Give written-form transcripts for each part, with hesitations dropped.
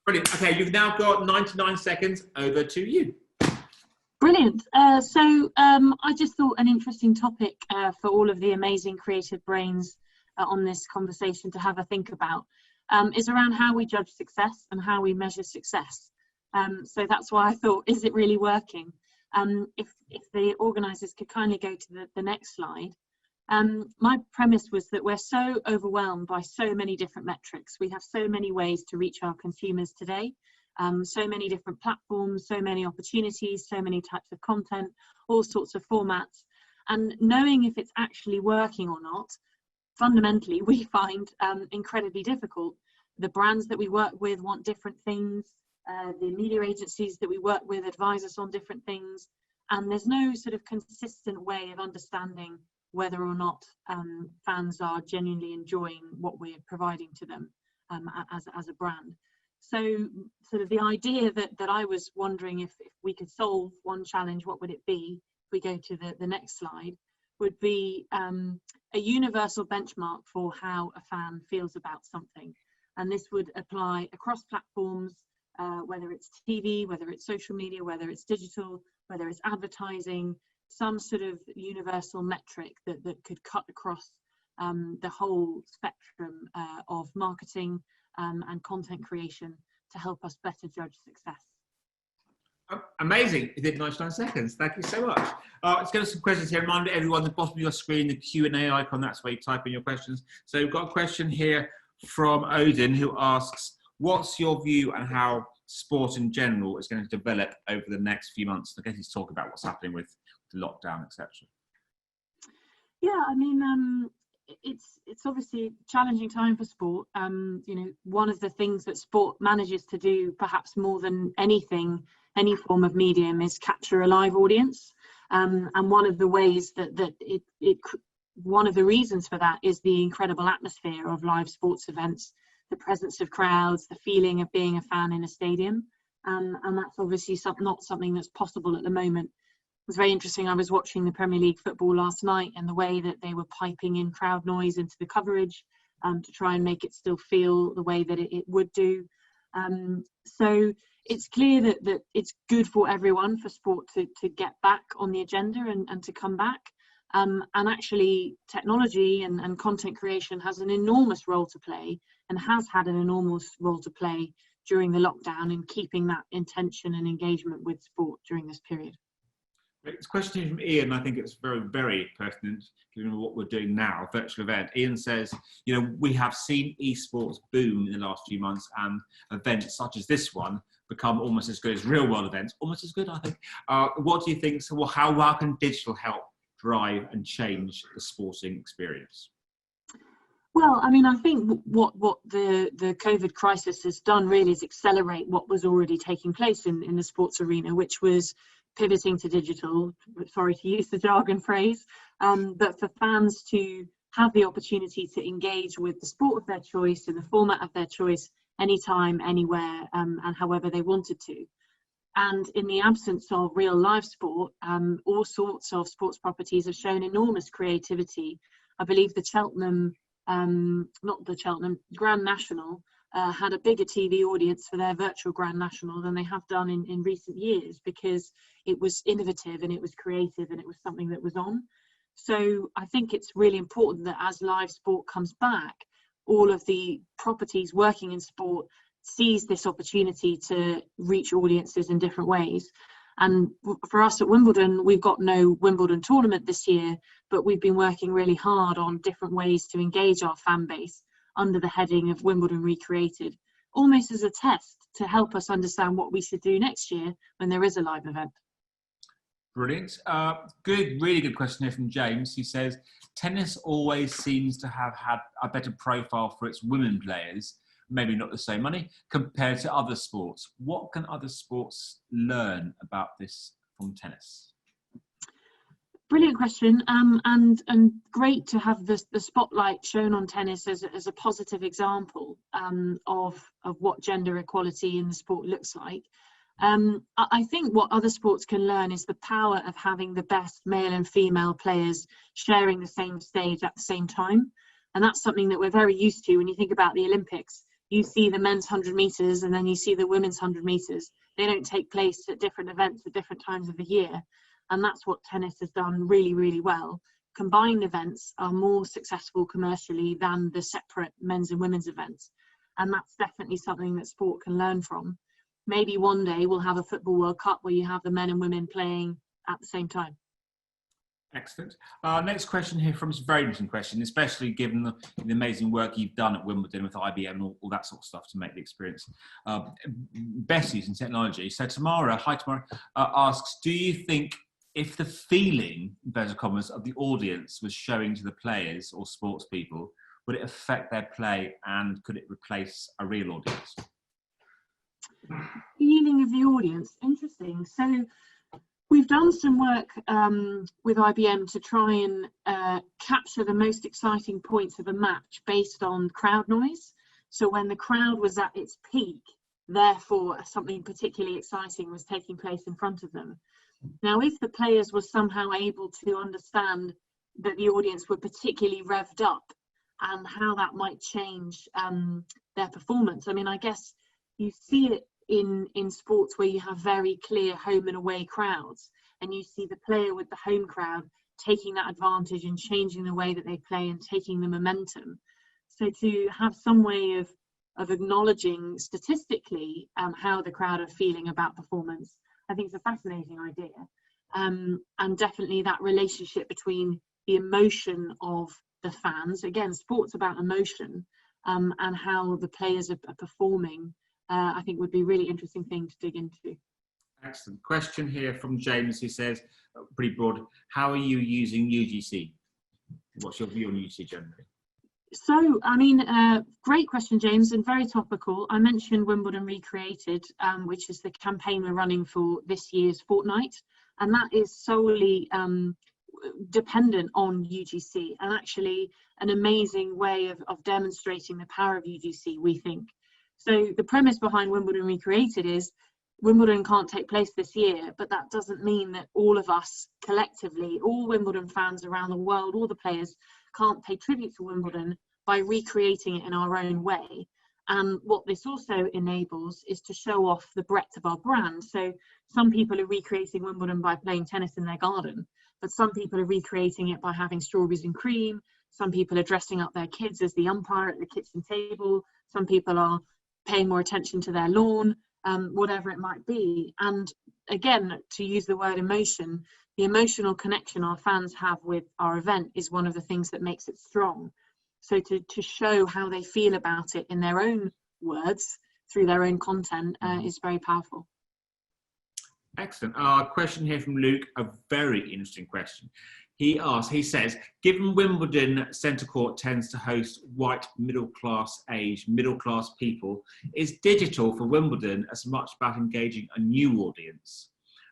Brilliant. Okay, you've now got 99 seconds. Over to you. Brilliant. So I just thought an interesting topic for all of the amazing creative brains on this conversation to have a think about is around how we judge success and how we measure success. So that's why I thought, is it really working? If the organisers could kindly go to the next slide. My premise was that we're so overwhelmed by so many different metrics. We have so many ways to reach our consumers today, so many different platforms, so many opportunities, so many types of content, all sorts of formats. And knowing if it's actually working or not, fundamentally, we find incredibly difficult. The brands that we work with want different things. The media agencies that we work with advise us on different things. And there's no sort of consistent way of understanding whether or not fans are genuinely enjoying what we're providing to them as a brand. So sort of the idea that I was wondering if we could solve one challenge, what would it be? If we go to the next slide, would be a universal benchmark for how a fan feels about something. And this would apply across platforms, whether it's TV, whether it's social media, whether it's digital, whether it's advertising, some sort of universal metric that could cut across the whole spectrum of marketing and content creation to help us better judge success. Amazing. You did 99 seconds. Thank you so much. Let's go to some questions here. Remind everyone, at the bottom of your screen, the Q&A icon, that's where you type in your questions. So we've got a question here from Odin who asks, what's your view on how sport in general is going to develop over the next few months? I guess he's talking about what's happening with the lockdown, etc. Yeah, I mean, it's obviously a challenging time for sport. You know, one of the things that sport manages to do, perhaps more than anything, any form of medium, is capture a live audience. And one of the ways one of the reasons for that is the incredible atmosphere of live sports events, the presence of crowds, the feeling of being a fan in a stadium. And that's obviously not something that's possible at the moment. It was very interesting. I was watching the Premier League football last night, and the way that they were piping in crowd noise into the coverage to try and make it still feel the way that it would do. So it's clear that it's good for everyone for sport to get back on the agenda and to come back. And actually technology and content creation has an enormous role to play, and has had an enormous role to play during the lockdown in keeping that intention and engagement with sport during this period. It's a question from Ian. I think it's very, very pertinent given what we're doing now, virtual event. Ian says, you know, we have seen esports boom in the last few months, and events such as this one become almost as good as real world events, almost as good, I think. What do you think? So how can digital help drive and change the sporting experience? Well, I mean, I think what the COVID crisis has done really is accelerate what was already taking place in the sports arena, which was pivoting to digital, sorry to use the jargon phrase, but for fans to have the opportunity to engage with the sport of their choice in the format of their choice, anytime, anywhere, and however they wanted to. And in the absence of real live sport, all sorts of sports properties have shown enormous creativity. I believe the Grand National had a bigger TV audience for their virtual Grand National than they have done in recent years, because it was innovative and it was creative and it was something that was on. So I think it's really important that as live sport comes back, all of the properties working in sport seize this opportunity to reach audiences in different ways. And for us at Wimbledon, we've got no Wimbledon tournament this year, but we've been working really hard on different ways to engage our fan base under the heading of Wimbledon Recreated, almost as a test to help us understand what we should do next year when there is a live event. Brilliant. Really good question here from James. He says, tennis always seems to have had a better profile for its women players, maybe not the same money, compared to other sports. What can other sports learn about this from tennis? Brilliant question, and great to have the spotlight shown on tennis as a positive example of what gender equality in the sport looks like. I think what other sports can learn is the power of having the best male and female players sharing the same stage at the same time. And that's something that we're very used to when you think about the Olympics. you see the men's 100 metres and then you see the women's 100 metres. They don't take place at different events at different times of the year. And that's what tennis has done really, really well. Combined events are more successful commercially than the separate men's and women's events. And that's definitely something that sport can learn from. Maybe one day we'll have a football World Cup where you have the men and women playing at the same time. Excellent. Next question here from, it's a very interesting question, especially given the amazing work you've done at Wimbledon with IBM and all that sort of stuff to make the experience best using technology. So Tamara, hi Tamara, asks, do you think if the feeling, inverted commas, of the audience was showing to the players or sports people, would it affect their play and could it replace a real audience? Feeling of the audience, interesting. So we've done some work with IBM to try and capture the most exciting points of a match based on crowd noise. So when the crowd was at its peak, therefore something particularly exciting was taking place in front of them. Now, if the players were somehow able to understand that the audience were particularly revved up and how that might change their performance. I mean, I guess you see it in sports where you have very clear home and away crowds, and you see the player with the home crowd taking that advantage and changing the way that they play and taking the momentum. So to have some way of acknowledging statistically how the crowd are feeling about performance, I think it's a fascinating idea. And definitely that relationship between the emotion of the fans, again, sports about emotion, and how the players are performing, I think would be a really interesting thing to dig into. Excellent. Question here from James, who says, pretty broad, how are you using UGC? What's your view on UGC generally? So, I mean, great question, James, and very topical. I mentioned Wimbledon Recreated, which is the campaign we're running for this year's fortnight, and that is solely dependent on UGC, and actually an amazing way of demonstrating the power of UGC, we think. So the premise behind Wimbledon Recreated is Wimbledon can't take place this year, but that doesn't mean that all of us collectively, all Wimbledon fans around the world, all the players, can't pay tribute to Wimbledon by recreating it in our own way. And what this also enables is to show off the breadth of our brand. So some people are recreating Wimbledon by playing tennis in their garden, but some people are recreating it by having strawberries and cream. Some people are dressing up their kids as the umpire at the kitchen table. Some people are paying more attention to their lawn, whatever it might be. And again, to use the word emotion, the emotional connection our fans have with our event is one of the things that makes it strong. So to show how they feel about it in their own words, through their own content, is very powerful. Excellent. Question here from Luke, a very interesting question. He says, given Wimbledon Centre Court tends to host white middle-class people, is digital for Wimbledon as much about engaging a new audience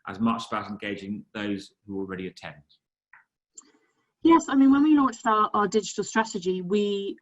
as much about engaging those who already attend? Yes, I mean, when we launched our digital strategy, we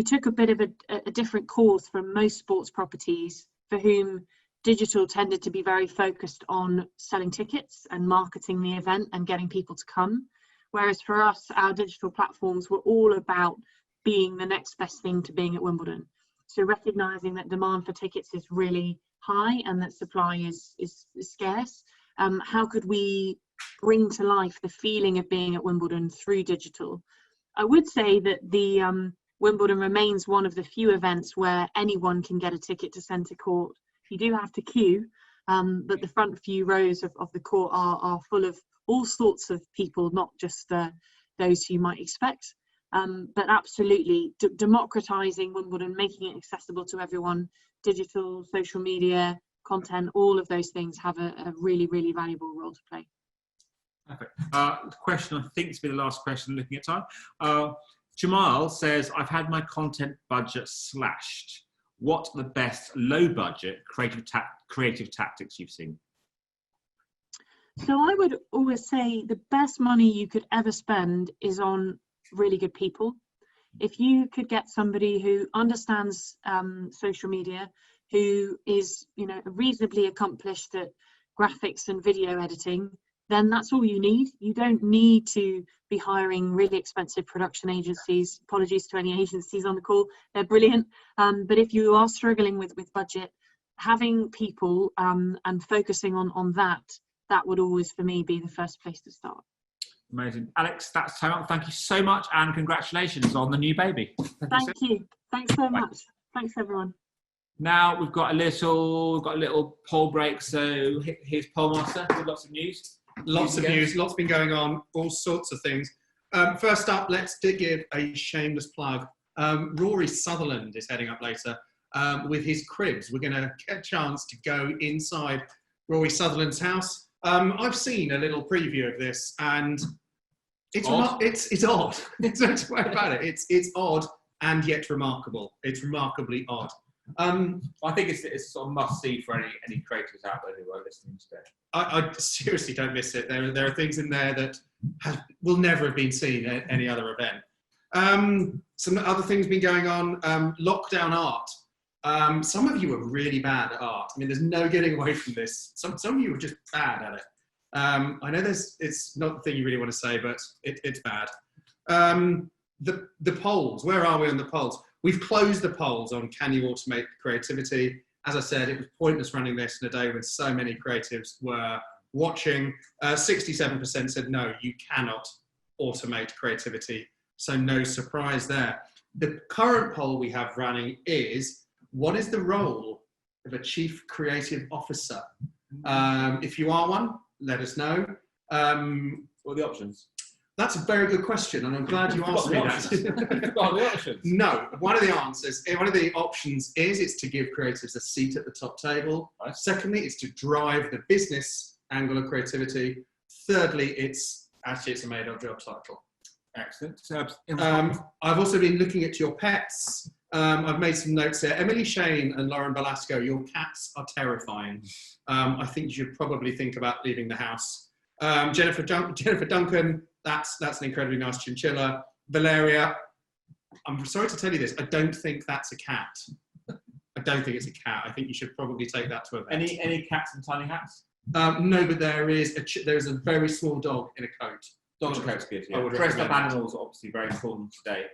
took a bit of a different course from most sports properties for whom digital tended to be very focused on selling tickets and marketing the event and getting people to come. Whereas for us, our digital platforms were all about being the next best thing to being at Wimbledon. So recognizing that demand for tickets is really high and that supply is scarce, how could we bring to life the feeling of being at Wimbledon through digital? I would say that the Wimbledon remains one of the few events where anyone can get a ticket to Centre Court. You do have to queue, but the front few rows of the court are full of all sorts of people, not just those you might expect. But absolutely, democratizing Wimbledon, making it accessible to everyone, digital, social media, content, all of those things have a really, really valuable role to play. Perfect. The question, I think, to be the last question looking at time. Jamal says, I've had my content budget slashed. What are the best low-budget creative tactics you've seen? So I would always say the best money you could ever spend is on really good people. If you could get somebody who understands social media, who is, reasonably accomplished at graphics and video editing, then that's all you need. You don't need to be hiring really expensive production agencies. Apologies to any agencies on the call, they're brilliant. But if you are struggling with budget, having people and focusing on that would always, for me, be the first place to start. Amazing. Alex, that's time up. Thank you so much, and congratulations on the new baby. Thank you. Thanks so much. Thanks, everyone. Now we've got a little poll break. So here's Poll Master with lots of news. Lots of news, lots been going on, all sorts of things. First up, let's give a shameless plug. Rory Sutherland is heading up later with his cribs. We're going to get a chance to go inside Rory Sutherland's house. I've seen a little preview of this, and it's odd. It's odd. Don't worry about it. It's odd and yet remarkable. It's remarkably odd. I think it's a sort of must see for any creators out there who are listening today. I seriously don't miss it. There are things in there that will never have been seen at any other event. Some other things been going on. Lockdown art. Some of you are really bad at art. I mean, there's no getting away from this. Some of you are just bad at it. I know it's not the thing you really want to say, but it's bad. The polls. Where are we on the polls? We've closed the polls on can you automate creativity. As I said, it was pointless running this in a day when so many creatives were watching. 67% said no, you cannot automate creativity. So no surprise there. The current poll we have running is, what is the role of a chief creative officer? If you are one, let us know. What are the options? That's a very good question, and I'm glad you asked me that. What are the options? No, one of the options is it's to give creatives a seat at the top table. Right. Secondly, it's to drive the business angle of creativity. Thirdly, it's a made-up job title. Excellent. I've also been looking at your pets. I've made some notes here. Emily Shane and Lauren Velasco, your cats are terrifying. I think you should probably think about leaving the house. Jennifer Duncan, that's an incredibly nice chinchilla. Valeria, I'm sorry to tell you this, I don't think that's a cat. I don't think it's a cat. I think you should probably take that to a vet. Any cats in tiny hats? No, but there is a very small dog in a coat. Dog's coat's good, yeah. I would Dressed up recommend animals are obviously very important today.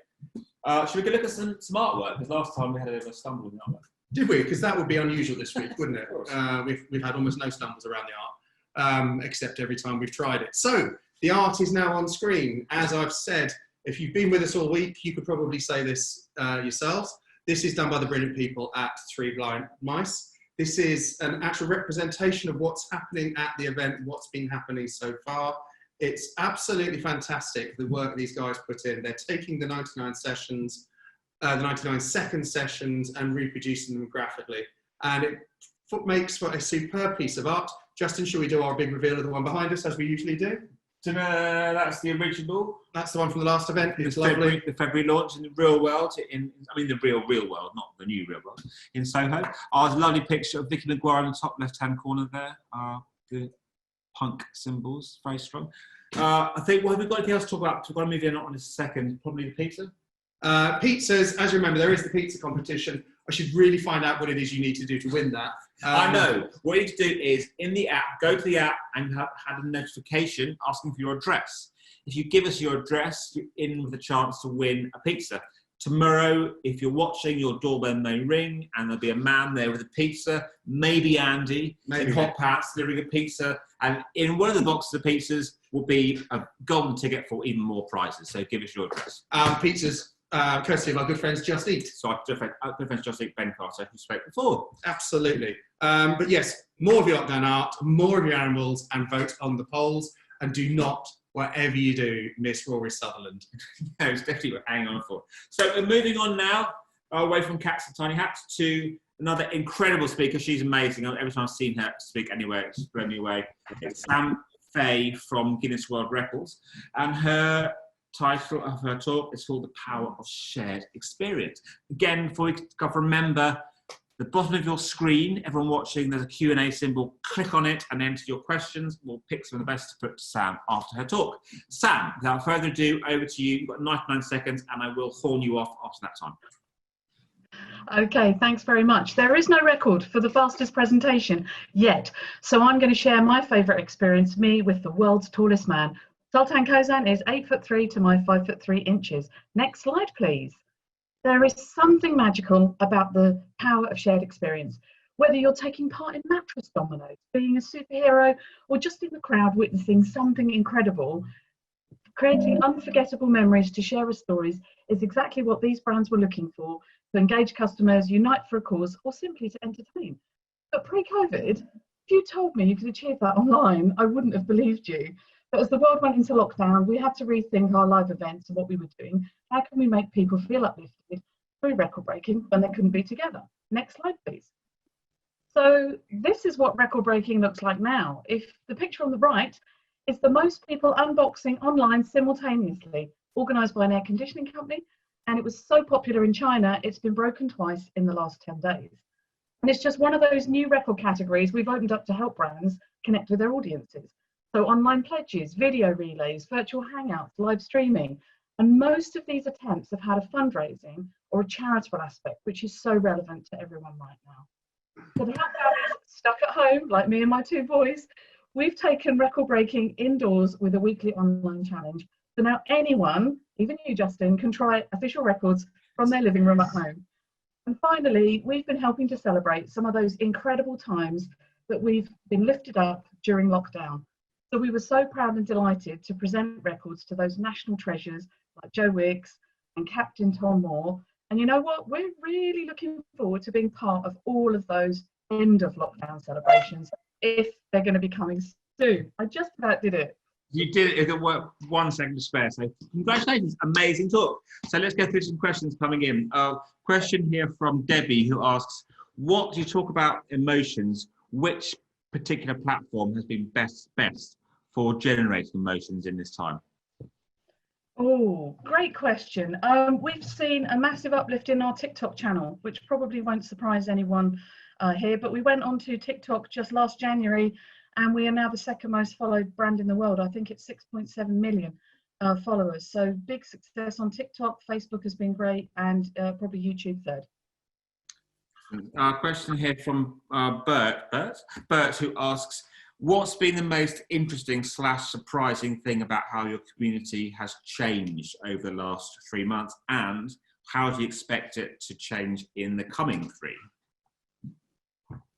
Should we go look at some artwork? Because last time we had a bit of a stumble with the artwork. Did we? Because that would be unusual this week, wouldn't it? We've had almost no stumbles around the art, except every time we've tried it. So the art is now on screen. As I've said, if you've been with us all week, you could probably say this yourselves. This is done by the brilliant people at Three Blind Mice. This is an actual representation of what's happening at the event, what's been happening so far. It's absolutely fantastic, the work these guys put in. They're taking the 99 sessions, the 99 second sessions, and reproducing them graphically. And it makes for a superb piece of art. Justin, shall we do our big reveal of the one behind us, as we usually do? That's the original. That's the one from the last event. It's lovely. The February launch in the real world, the real world, not the new real world, in Soho. There's a lovely picture of Vicky Maguire in the top left-hand corner there. The punk symbols, very strong. I think, have we got anything else to talk about? We're going to move in on in a second. Probably the pizza. Pizzas, as you remember, there is the pizza competition. I should really find out what it is you need to do to win that. I know. What you need to do is, in the app, go to the app and have a notification asking for your address. If you give us your address, you're in with a chance to win a pizza. Tomorrow, if you're watching, your doorbell may ring and there'll be a man there with a pizza, maybe Andy, in hot pants, delivering a pizza. And in one of the boxes of pizzas will be a golden ticket for even more prizes. So give us your address. Pizzas, courtesy of our good friends Just Eat. So our good friends Just Eat, Ben Carter, who spoke before. Absolutely. But yes, more of your lockdown art, more of your animals, and vote on the polls. And do not, whatever you do, miss Rory Sutherland. No, it's definitely what we're hanging on for. So we're moving on now, away from cats and tiny hats, to another incredible speaker. She's amazing. Every time I've seen her speak anywhere, it's blown me away. It's Sam Fay from Guinness World Records. And her title of her talk is called The Power of Shared Experience. Again, before we remember, the bottom of your screen, everyone watching, there's a Q&A symbol. Click on it and enter your questions. We'll pick some of the best to put to Sam after her talk. Sam, without further ado, over to you. You've got 99 seconds and I will horn you off after that time. Okay, thanks very much. There is no record for the fastest presentation yet, so I'm going to share my favourite experience, me with the world's tallest man. Sultan Kozan is 8'3" to my 5'3". Next slide, please. There is something magical about the power of shared experience. Whether you're taking part in mattress dominoes, being a superhero, or just in the crowd witnessing something incredible, creating unforgettable memories to share as stories is exactly what these brands were looking for, to engage customers, unite for a cause, or simply to entertain. But pre-COVID, if you told me you could achieve that online, I wouldn't have believed you. But as the world went into lockdown, we had to rethink our live events and what we were doing. How can we make people feel uplifted through record breaking when they couldn't be together? Next slide, please. So this is what record breaking looks like now. If the picture on the right is the most people unboxing online simultaneously, organised by an air conditioning company, and it was so popular in China, it's been broken twice in the last 10 days. And it's just one of those new record categories we've opened up to help brands connect with their audiences. So online pledges, video relays, virtual hangouts, live streaming. And most of these attempts have had a fundraising or a charitable aspect, which is so relevant to everyone right now. So the house stuck at home, like me and my two boys, we've taken record breaking indoors with a weekly online challenge. So now anyone, even you, Justin, can try official records from their living room at home. And finally, we've been helping to celebrate some of those incredible times that we've been lifted up during lockdown. So we were so proud and delighted to present records to those national treasures like Joe Wicks and Captain Tom Moore. And you know what? We're really looking forward to being part of all of those end of lockdown celebrations, if they're going to be coming soon. I just about did it. You did it. It worked 1 second to spare. So congratulations. Amazing talk. So let's go through some questions coming in. Question here from Debbie, who asks, what do you talk about emotions? Which particular platform has been best for generating emotions in this time? Oh, great question. We've seen a massive uplift in our TikTok channel, which probably won't surprise anyone here, but we went onto TikTok just last January, and we are now the second most followed brand in the world. I think it's 6.7 million followers. So big success on TikTok. Facebook has been great, and probably YouTube third. Question here from Bert, who asks, what's been the most interesting / surprising thing about how your community has changed over the last 3 months, and how do you expect it to change in the coming 3?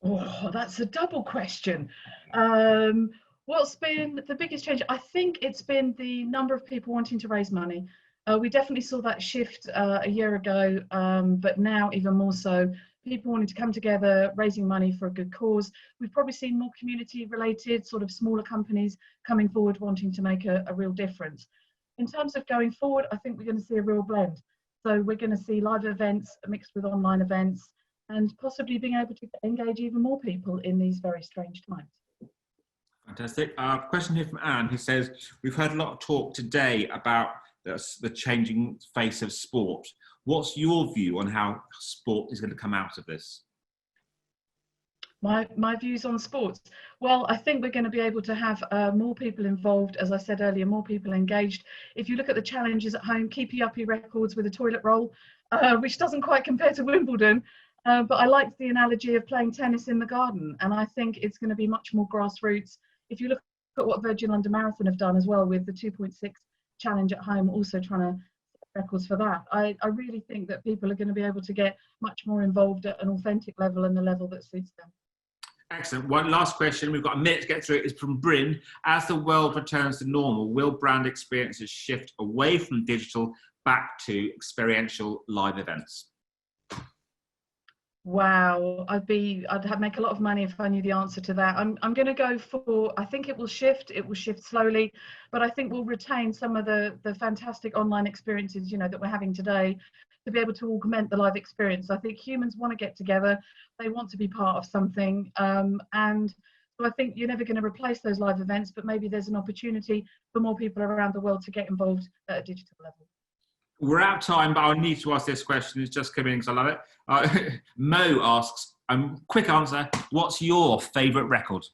Oh, that's a double question. What's been the biggest change? I think it's been the number of people wanting to raise money. We definitely saw that shift a year ago, but now even more so. People wanting to come together, raising money for a good cause. We've probably seen more community-related, sort of smaller companies coming forward wanting to make a real difference. In terms of going forward, I think we're going to see a real blend. So we're going to see live events mixed with online events, and possibly being able to engage even more people in these very strange times. Fantastic. Question here from Anne, who says, we've heard a lot of talk today about the changing face of sport. What's your view on how sport is going to come out of this? My views on sports? Well, I think we're going to be able to have more people involved, as I said earlier, more people engaged. If you look at the challenges at home, keepy uppy records with a toilet roll, which doesn't quite compare to Wimbledon, but I liked the analogy of playing tennis in the garden, and I think it's going to be much more grassroots. If you look at what Virgin London Marathon have done as well with the 2.6 challenge at home, also trying to set records for that, I really think that people are going to be able to get much more involved at an authentic level and the level that suits them. Excellent. One last question, we've got a minute to get through, is from Bryn. As the world returns to normal, will brand experiences shift away from digital back to experiential live events? Wow, I'd make a lot of money if I knew the answer to that. I'm going to go for, I think it will shift slowly, but I think we'll retain some of the fantastic online experiences, you know, that we're having today, to be able to augment the live experience. I think humans want to get together, they want to be part of something, and so I think you're never going to replace those live events, but maybe there's an opportunity for more people around the world to get involved at a digital level. We're out of time, but I need to ask this question. It's just come in because I love it. Mo asks, quick answer, what's your favourite record?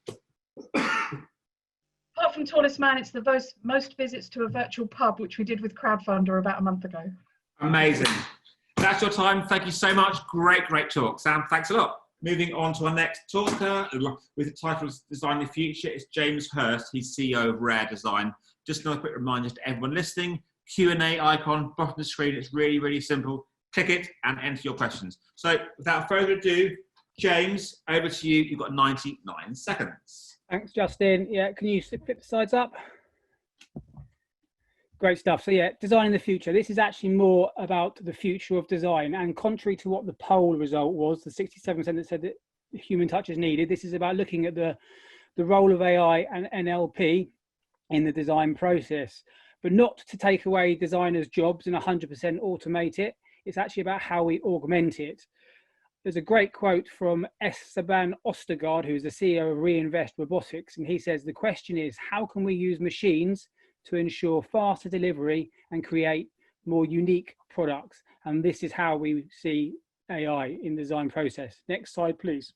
Apart from Tallest Man, it's the most visits to a virtual pub, which we did with Crowdfunder about a month ago. Amazing. That's your time. Thank you so much. Great talk. Sam, thanks a lot. Moving on to our next talker with the title Design the Future. It's James Hirst. He's CEO of Rare Design. Just another quick reminder to everyone listening, Q&A icon, bottom of the screen. It's really simple. Click it and enter your questions. So without further ado, James, over to you. You've got 99 seconds. Thanks, Justin. Yeah, can you flip the slides up? Great stuff. So yeah, designing the future. This is actually more about the future of design. And contrary to what the poll result was, the 67% that said that human touch is needed, this is about looking at the role of AI and NLP in the design process, but not to take away designers' jobs and 100% automate it. It's actually about how we augment it. There's a great quote from Esteban Ostergaard, who's the CEO of Reinvest Robotics, and he says, the question is, how can we use machines to ensure faster delivery and create more unique products? And this is how we see AI in the design process. Next slide, please.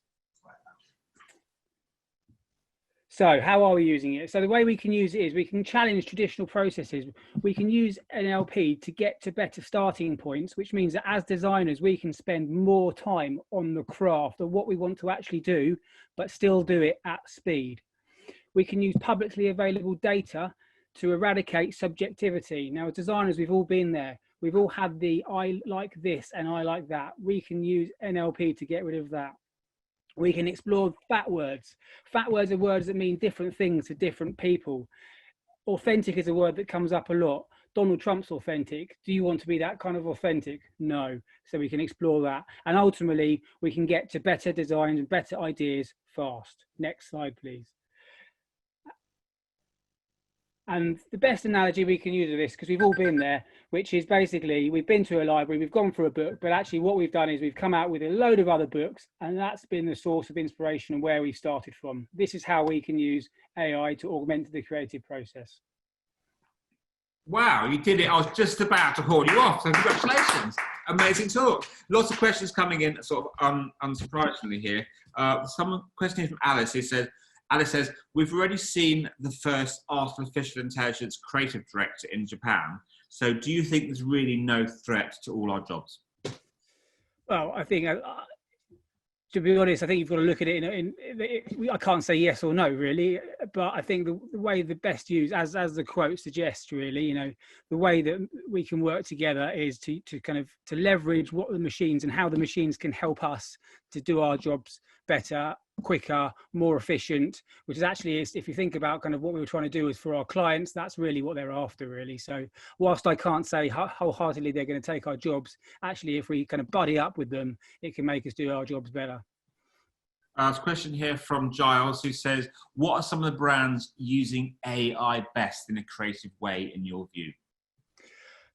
So how are we using it? So the way we can use it is we can challenge traditional processes. We can use NLP to get to better starting points, which means that as designers, we can spend more time on the craft of what we want to actually do, but still do it at speed. We can use publicly available data to eradicate subjectivity. Now, as designers, we've all been there. We've all had the I like this and I like that. We can use NLP to get rid of that. We can explore fat words. Fat words are words that mean different things to different people. Authentic is a word that comes up a lot. Donald Trump's authentic. Do you want to be that kind of authentic? No. So we can explore that. And ultimately, we can get to better designs and better ideas fast. Next slide, please. And the best analogy we can use of this, because we've all been there, which is basically we've been to a library, we've gone for a book, but actually what we've done is we've come out with a load of other books, and that's been the source of inspiration and where we started from. This is how we can use AI to augment the creative process. Wow, you did it. I was just about to haul you off, so congratulations. Amazing talk. Lots of questions coming in, sort of unsurprisingly here. Some question from Alice, who says, Alice says, we've already seen the first artificial intelligence creative director in Japan. So do you think there's really no threat to all our jobs? Well, I think, to be honest, I think you've got to look at it I can't say yes or no, really, but I think the way the best use, as the quote suggests, really, you know, the way that we can work together is to leverage what the machines and how the machines can help us to do our jobs better, quicker, more efficient, which is actually, if you think about kind of what we were trying to do is for our clients, that's really what they're after, really. So whilst I can't say wholeheartedly they're going to take our jobs, actually, if we kind of buddy up with them, it can make us do our jobs better. There's a question here from Giles, who says, what are some of the brands using AI best in a creative way, in your view?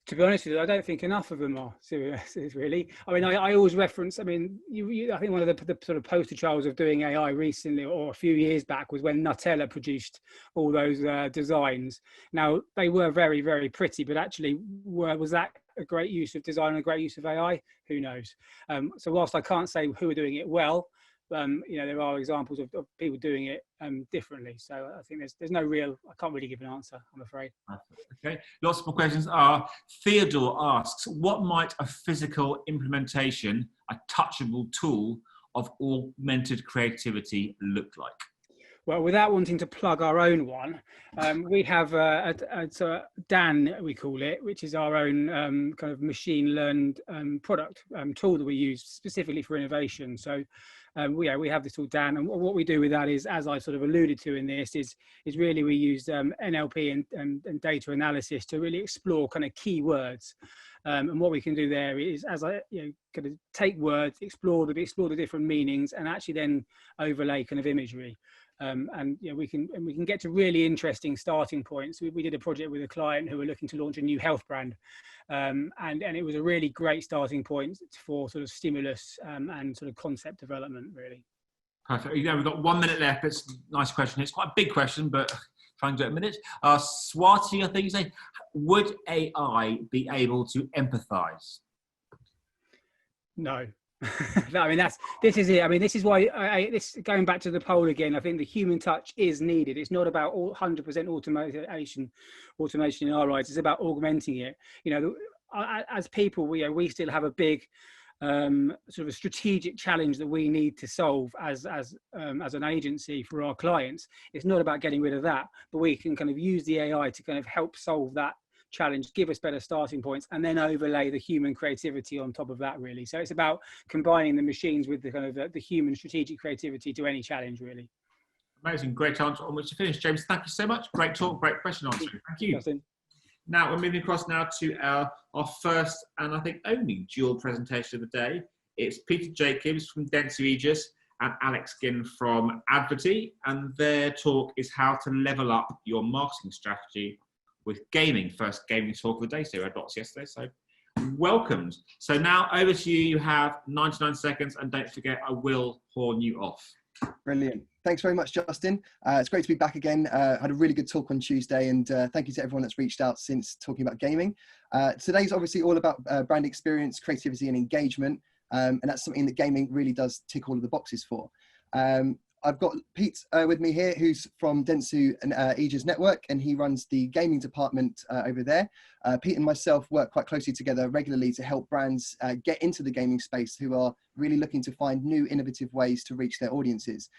To be honest with you, I don't think enough of them are serious, really. I mean, I always reference, I mean, I think one of the sort of poster childs of doing AI recently, or a few years back, was when Nutella produced all those designs. Now, they were very, very pretty, but actually, was that a great use of design and a great use of AI? Who knows? So whilst I can't say who are doing it well, you know, there are examples of people doing it differently. So I think there's no real, I can't really give an answer, I'm afraid. Okay, lots more questions. Theodore asks, what might a physical implementation, a touchable tool of augmented creativity look like? Well, without wanting to plug our own one, we have so Dan, we call it, which is our own kind of machine learned product tool that we use specifically for innovation. So we have this tool, Dan, and what we do with that is, as I sort of alluded to in this, is really we use NLP and data analysis to really explore kind of keywords. And what we can do there is, as I kind of take words, explore the different meanings, and actually then overlay kind of imagery. And we can get to really interesting starting points. We did a project with a client who were looking to launch a new health brand, and it was a really great starting point for sort of stimulus and sort of concept development, really. Perfect. We've got 1 minute left. It's a nice question. It's quite a big question, but try and do it in a minute. Swati, I think you say, would AI be able to empathize? No. No, I mean, this is it. I mean, this is why going back to the poll again, I think the human touch is needed. It's not about 100% automation in our eyes. It's about augmenting it. You know, as people, we still have a big sort of a strategic challenge that we need to solve as an agency for our clients. It's not about getting rid of that, but we can kind of use the AI to kind of help solve that challenge, give us better starting points, and then overlay the human creativity on top of that, really. So it's about combining the machines with the kind of the human strategic creativity to any challenge, really. Amazing, great answer on which to finish. James, thank you so much. Great talk, great question answer. Thank you. Justin. Now we're moving across now to our first and I think only dual presentation of the day. It's Peter Jacobs from Dentsu Aegis and Alex Ginn from Adverty, and their talk is how to level up your marketing strategy with gaming. First gaming talk of the day, 0 dots yesterday, so welcomed. So now over to you. You have 99 seconds, and don't forget, I will horn you off. Brilliant. Thanks very much, Justin. It's great to be back again. Had a really good talk on Tuesday, and thank you to everyone that's reached out since talking about gaming. Today's obviously all about brand experience, creativity and engagement, and that's something that gaming really does tick all of the boxes for. I've got Pete with me here, who's from Dentsu and Aegis Network, and he runs the gaming department over there. Pete and myself work quite closely together regularly to help brands get into the gaming space who are really looking to find new innovative ways to reach their audiences.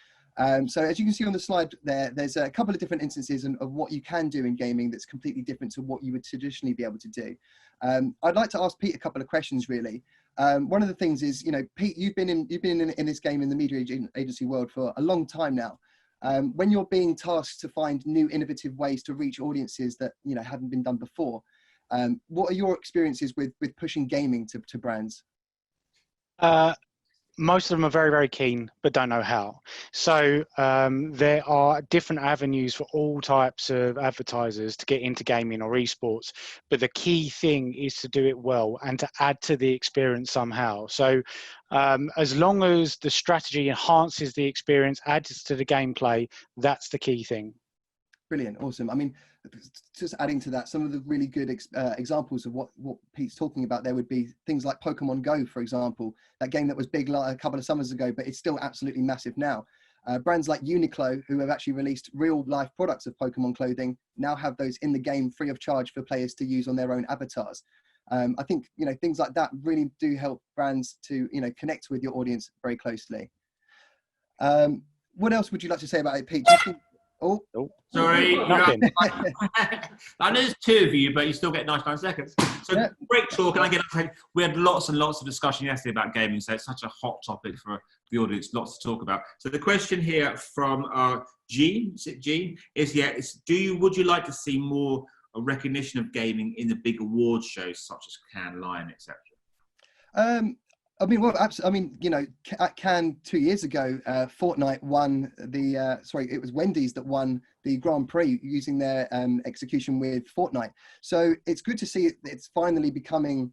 So as you can see on the slide there, there's a couple of different instances of what you can do in gaming that's completely different to what you would traditionally be able to do. I'd like to ask Pete a couple of questions, really. One of the things is, Pete, you've been in this game in the media agency world for a long time now. When you're being tasked to find new innovative ways to reach audiences that haven't been done before, what are your experiences with pushing gaming to brands? Most of them are very, very keen, but don't know how. So there are different avenues for all types of advertisers to get into gaming or esports. But the key thing is to do it well and to add to the experience somehow. So as long as the strategy enhances the experience, adds to the gameplay, that's the key thing. Brilliant. Awesome. I mean, just adding to that, some of the really good examples of what Pete's talking about there would be things like Pokemon Go, for example, that game that was big a couple of summers ago, but it's still absolutely massive now. Brands like Uniqlo, who have actually released real life products of Pokemon clothing, now have those in the game free of charge for players to use on their own avatars. I think, things like that really do help brands to, connect with your audience very closely. What else would you like to say about it, Pete? Do you think... Oh, sorry. Nothing. I know there's two of you, but you still get 99 seconds. So yeah. Great talk. And we had lots and lots of discussion yesterday about gaming, so it's such a hot topic for the audience, lots to talk about. So the question here from Ginn, would you like to see more recognition of gaming in the big award shows such as Cannes, Lion, etc.? At Cannes 2 years ago, Fortnite won it was Wendy's that won the Grand Prix using their execution with Fortnite. So it's good to see it's finally becoming,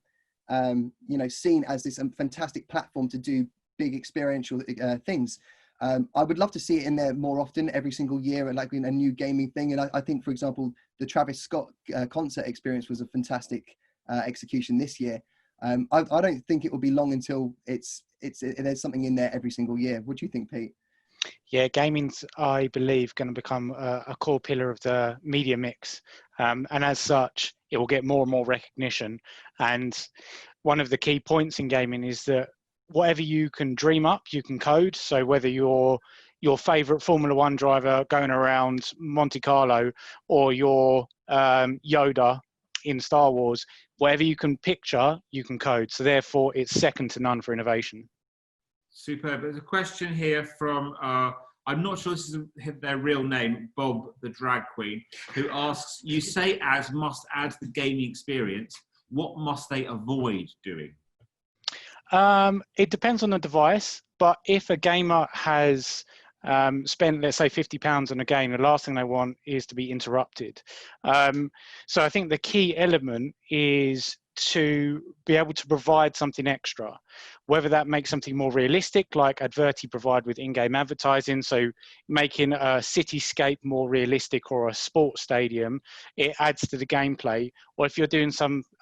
seen as this fantastic platform to do big experiential things. I would love to see it in there more often, every single year, and like a new gaming thing. And I think, for example, the Travis Scott concert experience was a fantastic execution this year. I don't think it will be long until there's something in there every single year. What do you think, Pete? Yeah, gaming's, I believe, going to become a core pillar of the media mix. And as such, it will get more and more recognition. And one of the key points in gaming is that whatever you can dream up, you can code. So whether your favorite Formula One driver going around Monte Carlo or your Yoda in Star Wars, whatever you can picture, you can code. So therefore, it's second to none for innovation. Superb. There's a question here from, I'm not sure this is their real name, Bob, the drag queen, who asks, you say ads must add to the gaming experience. What must they avoid doing? It depends on the device, but if a gamer has spent, let's say, £50 on a game, the last thing they want is to be interrupted. So I think the key element is to be able to provide something extra, whether that makes something more realistic, like Adverty provide with in-game advertising, so making a cityscape more realistic, or a sports stadium, it adds to the gameplay. Or if you're doing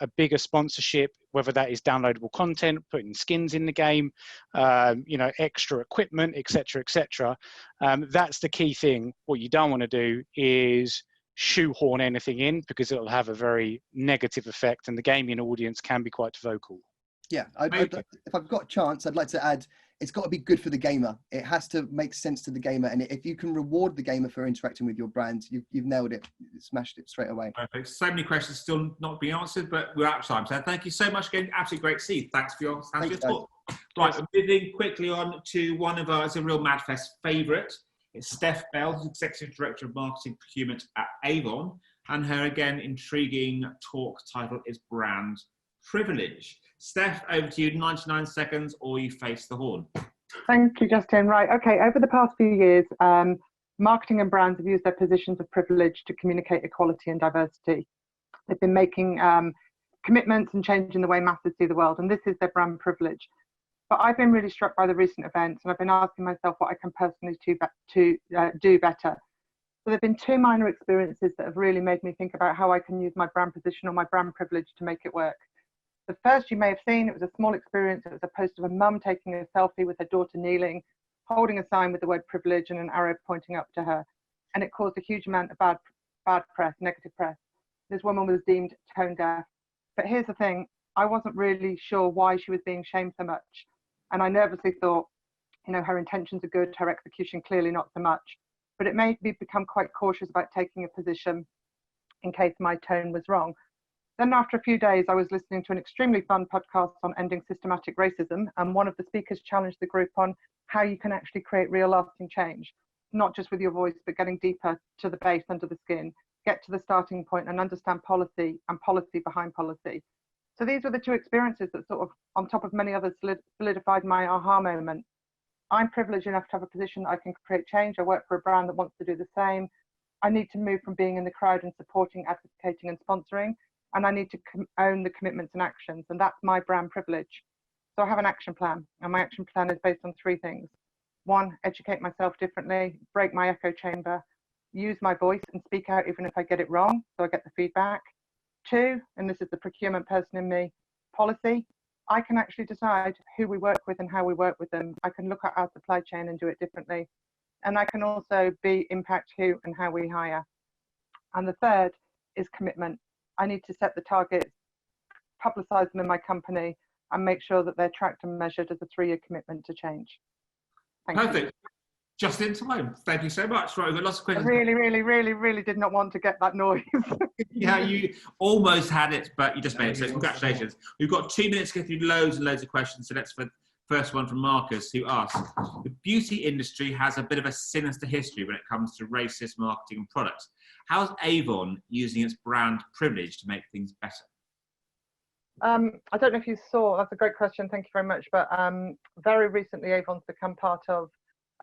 a bigger sponsorship, whether that is downloadable content, putting skins in the game, extra equipment, etc., etc. That's the key thing. What you don't want to do is shoehorn anything in, because it'll have a very negative effect, and the gaming audience can be quite vocal. Yeah, if I've got a chance, I'd like to add, it's got to be good for the gamer. It has to make sense to the gamer. And if you can reward the gamer for interacting with your brand, you've nailed it, smashed it straight away. Perfect. So many questions still not being answered, but we're out of time. So thank you so much again. Absolutely great to see you. Thanks for your talk. Right, moving quickly on to one of our, it's a real Madfest favourite. It's Steph Bell, who's Executive Director of Marketing Procurement at Avon. And her, again, intriguing talk title is Brand Privilege. Steph, over to you, 99 seconds, or you face the horn. Thank you, Justin. Right, okay, over the past few years, marketing and brands have used their positions of privilege to communicate equality and diversity. They've been making commitments and changing the way masses see the world, and this is their brand privilege. But I've been really struck by the recent events, and I've been asking myself what I can personally do better. So there have been two minor experiences that have really made me think about how I can use my brand position or my brand privilege to make it work. The first you may have seen, it was a small experience. It was a post of a mum taking a selfie with her daughter kneeling, holding a sign with the word privilege and an arrow pointing up to her. And it caused a huge amount of bad press, negative press. This woman was deemed tone deaf. But here's the thing, I wasn't really sure why she was being shamed so much. And I nervously thought, her intentions are good, her execution clearly not so much. But it made me become quite cautious about taking a position in case my tone was wrong. Then after a few days, I was listening to an extremely fun podcast on ending systematic racism, and one of the speakers challenged the group on how you can actually create real lasting change, not just with your voice, but getting deeper to the base under the skin, get to the starting point and understand policy and policy behind policy. So these were the two experiences that sort of, on top of many others, solidified my aha moment. I'm privileged enough to have a position that I can create change. I work for a brand that wants to do the same. I need to move from being in the crowd and supporting, advocating and sponsoring. And I need to own the commitments and actions, and that's my brand privilege. So I have an action plan, and my action plan is based on three things. One, educate myself differently, break my echo chamber, use my voice and speak out even if I get it wrong, so I get the feedback. Two, and this is the procurement person in me, policy. I can actually decide who we work with and how we work with them. I can look at our supply chain and do it differently. And I can also impact who and how we hire. And the third is commitment. I need to set the targets, publicise them in my company, and make sure that they're tracked and measured as a 3-year commitment to change. Thank you. Just in time. Thank you so much. Right, we've got lots of questions. I really did not want to get that noise. Yeah, you almost had it, but you just made it. So congratulations. We've got 2 minutes to get through loads and loads of questions. So let's for the first one from Marcus, who asks, the beauty industry has a bit of a sinister history when it comes to racist marketing and products. How's Avon using its brand privilege to make things better? I don't know if you saw, that's a great question, thank you very much, but very recently Avon's become part of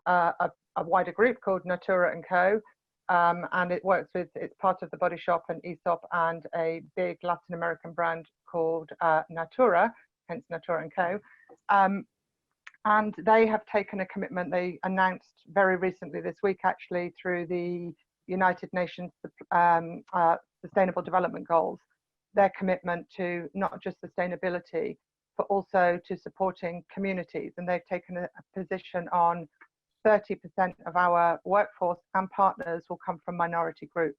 a wider group called Natura & Co. And it works with, it's part of the Body Shop and Aesop and a big Latin American brand called Natura, hence Natura & Co. And they have taken a commitment, they announced very recently this week actually through the United Nations Sustainable Development Goals, their commitment to not just sustainability, but also to supporting communities. And they've taken a position on 30% of our workforce and partners will come from minority groups.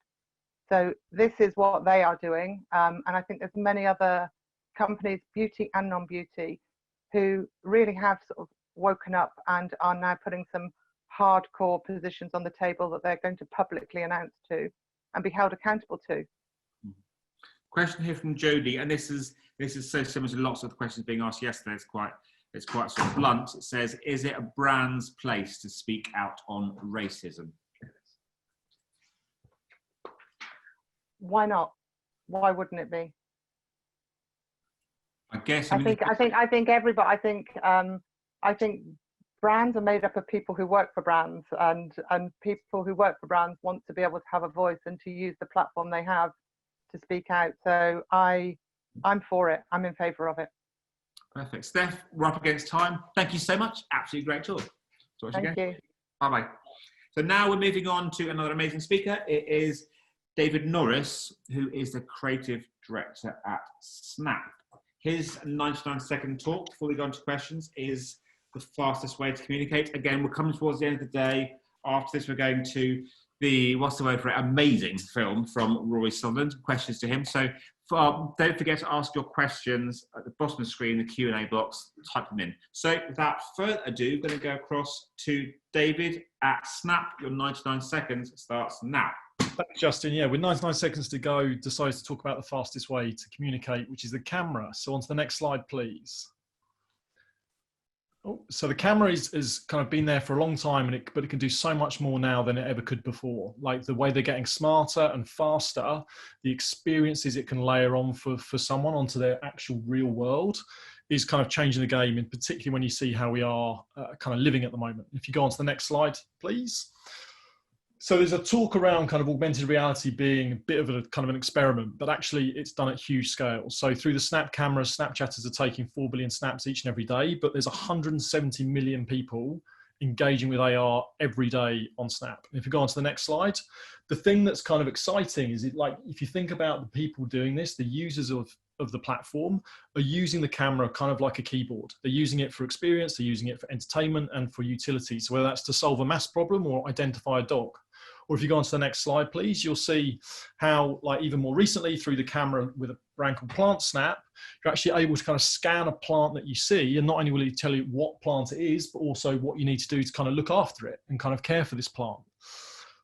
So this is what they are doing. And I think there's many other companies, beauty and non-beauty, who really have sort of woken up and are now putting some hardcore positions on the table that they're going to publicly announce to and be held accountable to. Question here from Jodie, and this is so similar to lots of the questions being asked yesterday. It's quite sort of blunt. It says, is it a brand's place to speak out on racism? Why not? Why wouldn't it be? I guess. I think everybody. I think brands are made up of people who work for brands, and people who work for brands want to be able to have a voice and to use the platform they have to speak out. So I'm for it. I'm in favour of it. Perfect. Steph, we're up against time. Thank you so much. Absolutely great talk. Thank you. Bye-bye. So now we're moving on to another amazing speaker. It is David Norris, who is the creative director at Snap. His 99-second talk, before we go on to questions, is the fastest way to communicate. Again, we're coming towards the end of the day. After this, we're going to the, what's the word for it, amazing film from Rory Sutherland. Questions to him. So don't forget to ask your questions at the bottom of the screen, the Q&A box, type them in. So without further ado, I'm going to go across to David at Snap. Your 99 seconds starts now. Thanks, Justin. Yeah, with 99 seconds to go, decided to talk about the fastest way to communicate, which is the camera. So on to the next slide, please. Oh, so the camera is kind of been there for a long time, but it can do so much more now than it ever could before. Like the way they're getting smarter and faster, the experiences it can layer on for someone onto their actual real world is kind of changing the game, and particularly when you see how we are kind of living at the moment. If you go on to the next slide, please. So there's a talk around kind of augmented reality being a bit of a kind of an experiment, but actually it's done at huge scale. So through the Snap cameras, Snapchatters are taking 4 billion snaps each and every day, but there's 170 million people engaging with AR every day on Snap. And if you go on to the next slide, the thing that's kind of exciting is if you think about the people doing this, the users of the platform are using the camera kind of like a keyboard. They're using it for experience, they're using it for entertainment and for utility. So whether that's to solve a maths problem or identify a dog. Or if you go on to the next slide, please, you'll see how, like even more recently through the camera with a brand called Plant Snap, you're actually able to kind of scan a plant that you see, and not only will it tell you what plant it is, but also what you need to do to kind of look after it and kind of care for this plant.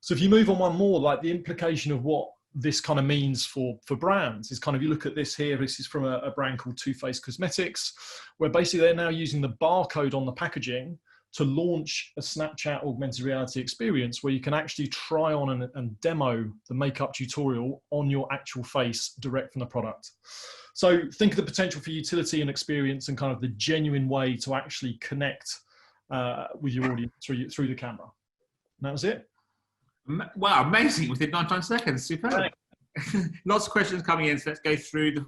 So if you move on one more, like the implication of what this kind of means for brands is kind of, you look at this here, this is from a brand called Too Faced Cosmetics, where basically they're now using the barcode on the packaging to launch a Snapchat augmented reality experience where you can actually try on and demo the makeup tutorial on your actual face direct from the product. So think of the potential for utility and experience and kind of the genuine way to actually connect with your audience through the camera. And that was it. Wow, amazing, within 99 seconds, superb. Lots of questions coming in, so let's go through the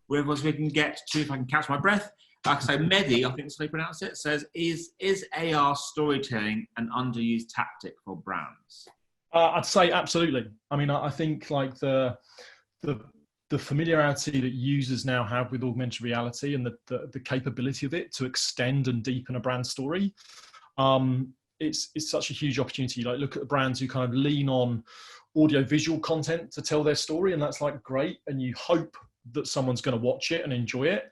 ones we can get to, if I can catch my breath. So Mehdi, I think that's how you pronounce it, says, is AR storytelling an underused tactic for brands? I'd say absolutely. I mean, I think like the familiarity that users now have with augmented reality and the capability of it to extend and deepen a brand story, it's such a huge opportunity. Like look at the brands who kind of lean on audio-visual content to tell their story, and that's like great, and you hope that someone's going to watch it and enjoy it.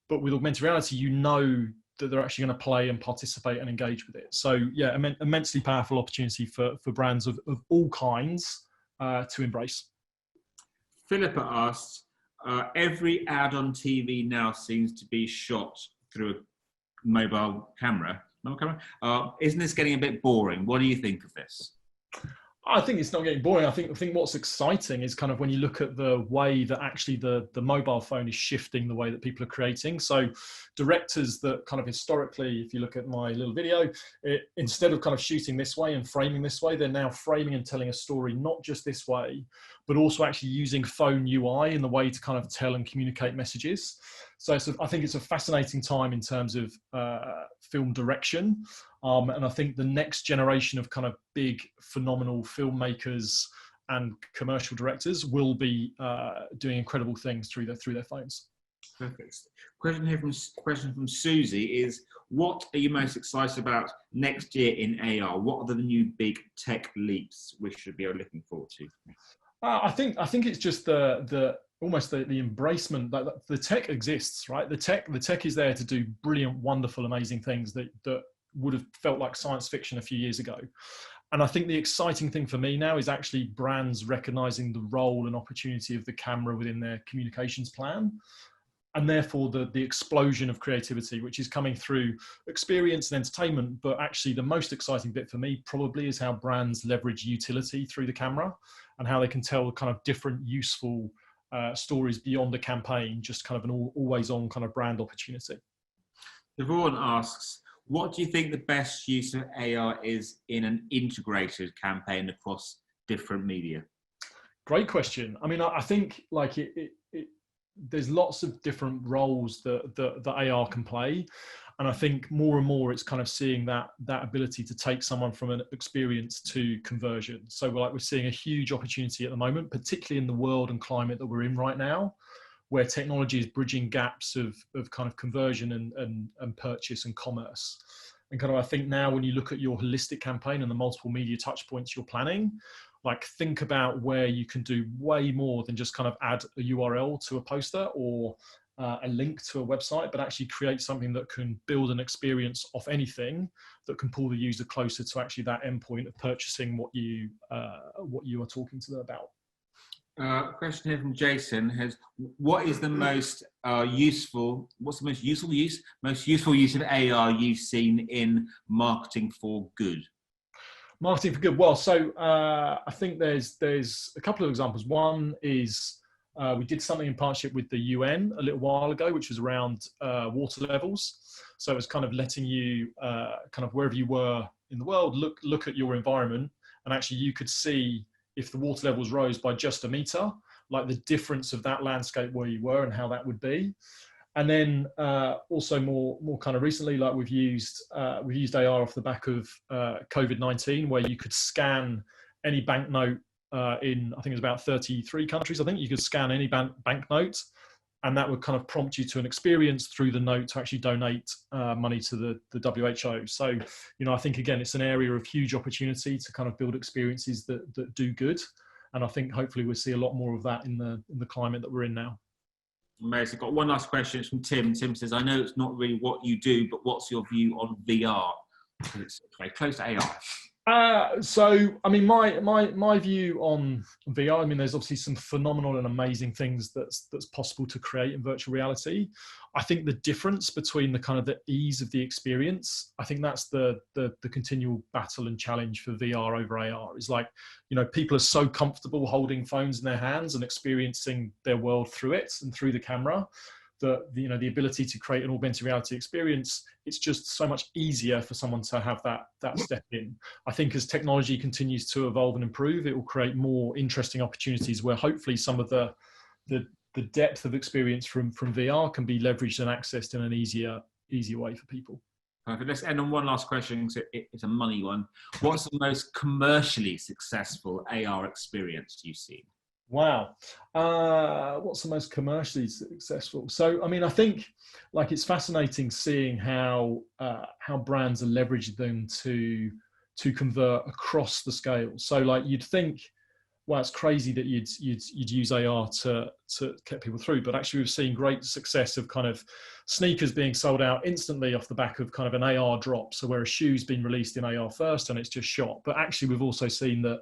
But with augmented reality, you know that they're actually going to play and participate and engage with it. So yeah, immensely powerful opportunity for brands of all kinds to embrace. Philippa asks, every ad on TV now seems to be shot through a mobile camera. Isn't this getting a bit boring? What do you think of this? I think it's not getting boring. I think what's exciting is kind of when you look at the way that actually the mobile phone is shifting the way that people are creating. So directors that kind of historically, if you look at my little video, instead of kind of shooting this way and framing this way, they're now framing and telling a story not just this way, but also actually using phone UI in the way to kind of tell and communicate messages. So I think it's a fascinating time in terms of film direction. And I think the next generation of kind of big, phenomenal filmmakers and commercial directors will be doing incredible things through their phones. Perfect. Question from Susie is, what are you most excited about next year in AR? What are the new big tech leaps we should be looking forward to? I think it's just almost the embracement that the tech exists, right? The tech is there to do brilliant, wonderful, amazing things that would have felt like science fiction a few years ago. And I think the exciting thing for me now is actually brands recognizing the role and opportunity of the camera within their communications plan, and therefore the explosion of creativity, which is coming through experience and entertainment. But actually the most exciting bit for me probably is how brands leverage utility through the camera and how they can tell kind of different useful stories beyond a campaign, just kind of an always on kind of brand opportunity. Yvonne asks, what do you think the best use of AR is in an integrated campaign across different media? Great question. I mean, I think like there's lots of different roles that AR can play. And I think more and more it's kind of seeing that ability to take someone from an experience to conversion. So we're seeing a huge opportunity at the moment, particularly in the world and climate that we're in right now, where technology is bridging gaps of kind of conversion and purchase and commerce. And kind of, I think now when you look at your holistic campaign and the multiple media touch points you're planning, like think about where you can do way more than just kind of add a URL to a poster or a link to a website, but actually create something that can build an experience off anything that can pull the user closer to actually that endpoint of purchasing what you are talking to them about. A question here from Jason has, what is the most useful use of AR you've seen in marketing for good? Marketing for good. Well, so I think there's a couple of examples. One is we did something in partnership with the UN a little while ago, which was around water levels. So it was kind of letting you kind of wherever you were in the world, look at your environment, and actually you could see if the water levels rose by just a meter, like the difference of that landscape where you were and how that would be. And then also more kind of recently, like we've used AR off the back of COVID-19, where you could scan any banknote in, I think it was about 33 countries. I think you could scan any banknote, and that would kind of prompt you to an experience through the note to actually donate money to the WHO. So, you know, I think again, it's an area of huge opportunity to kind of build experiences that do good. And I think hopefully we'll see a lot more of that in the climate that we're in now. Amazing. Got one last question. It's from Tim. Tim says, I know it's not really what you do, but what's your view on VR? It's very close to AI. So, I mean, my view on VR, I mean, there's obviously some phenomenal and amazing things that's possible to create in virtual reality. I think the difference between the kind of the ease of the experience, I think that's the continual battle and challenge for VR over AR is like, you know, people are so comfortable holding phones in their hands and experiencing their world through it and through the camera, that you know, the ability to create an augmented reality experience, it's just so much easier for someone to have that step in. I think as technology continues to evolve and improve, it will create more interesting opportunities where hopefully some of the depth of experience from VR can be leveraged and accessed in an easier way for people. Perfect. Let's end on one last question. It's a money one. What's the most commercially successful AR experience you've seen? Wow. What's the most commercially successful? So, I mean, I think like it's fascinating seeing how brands are leveraging them to convert across the scale. So like you'd think, well, it's crazy that you'd use AR to get people through, but actually we've seen great success of kind of sneakers being sold out instantly off the back of kind of an AR drop. So where a shoe's been released in AR first and it's just shot, but actually we've also seen that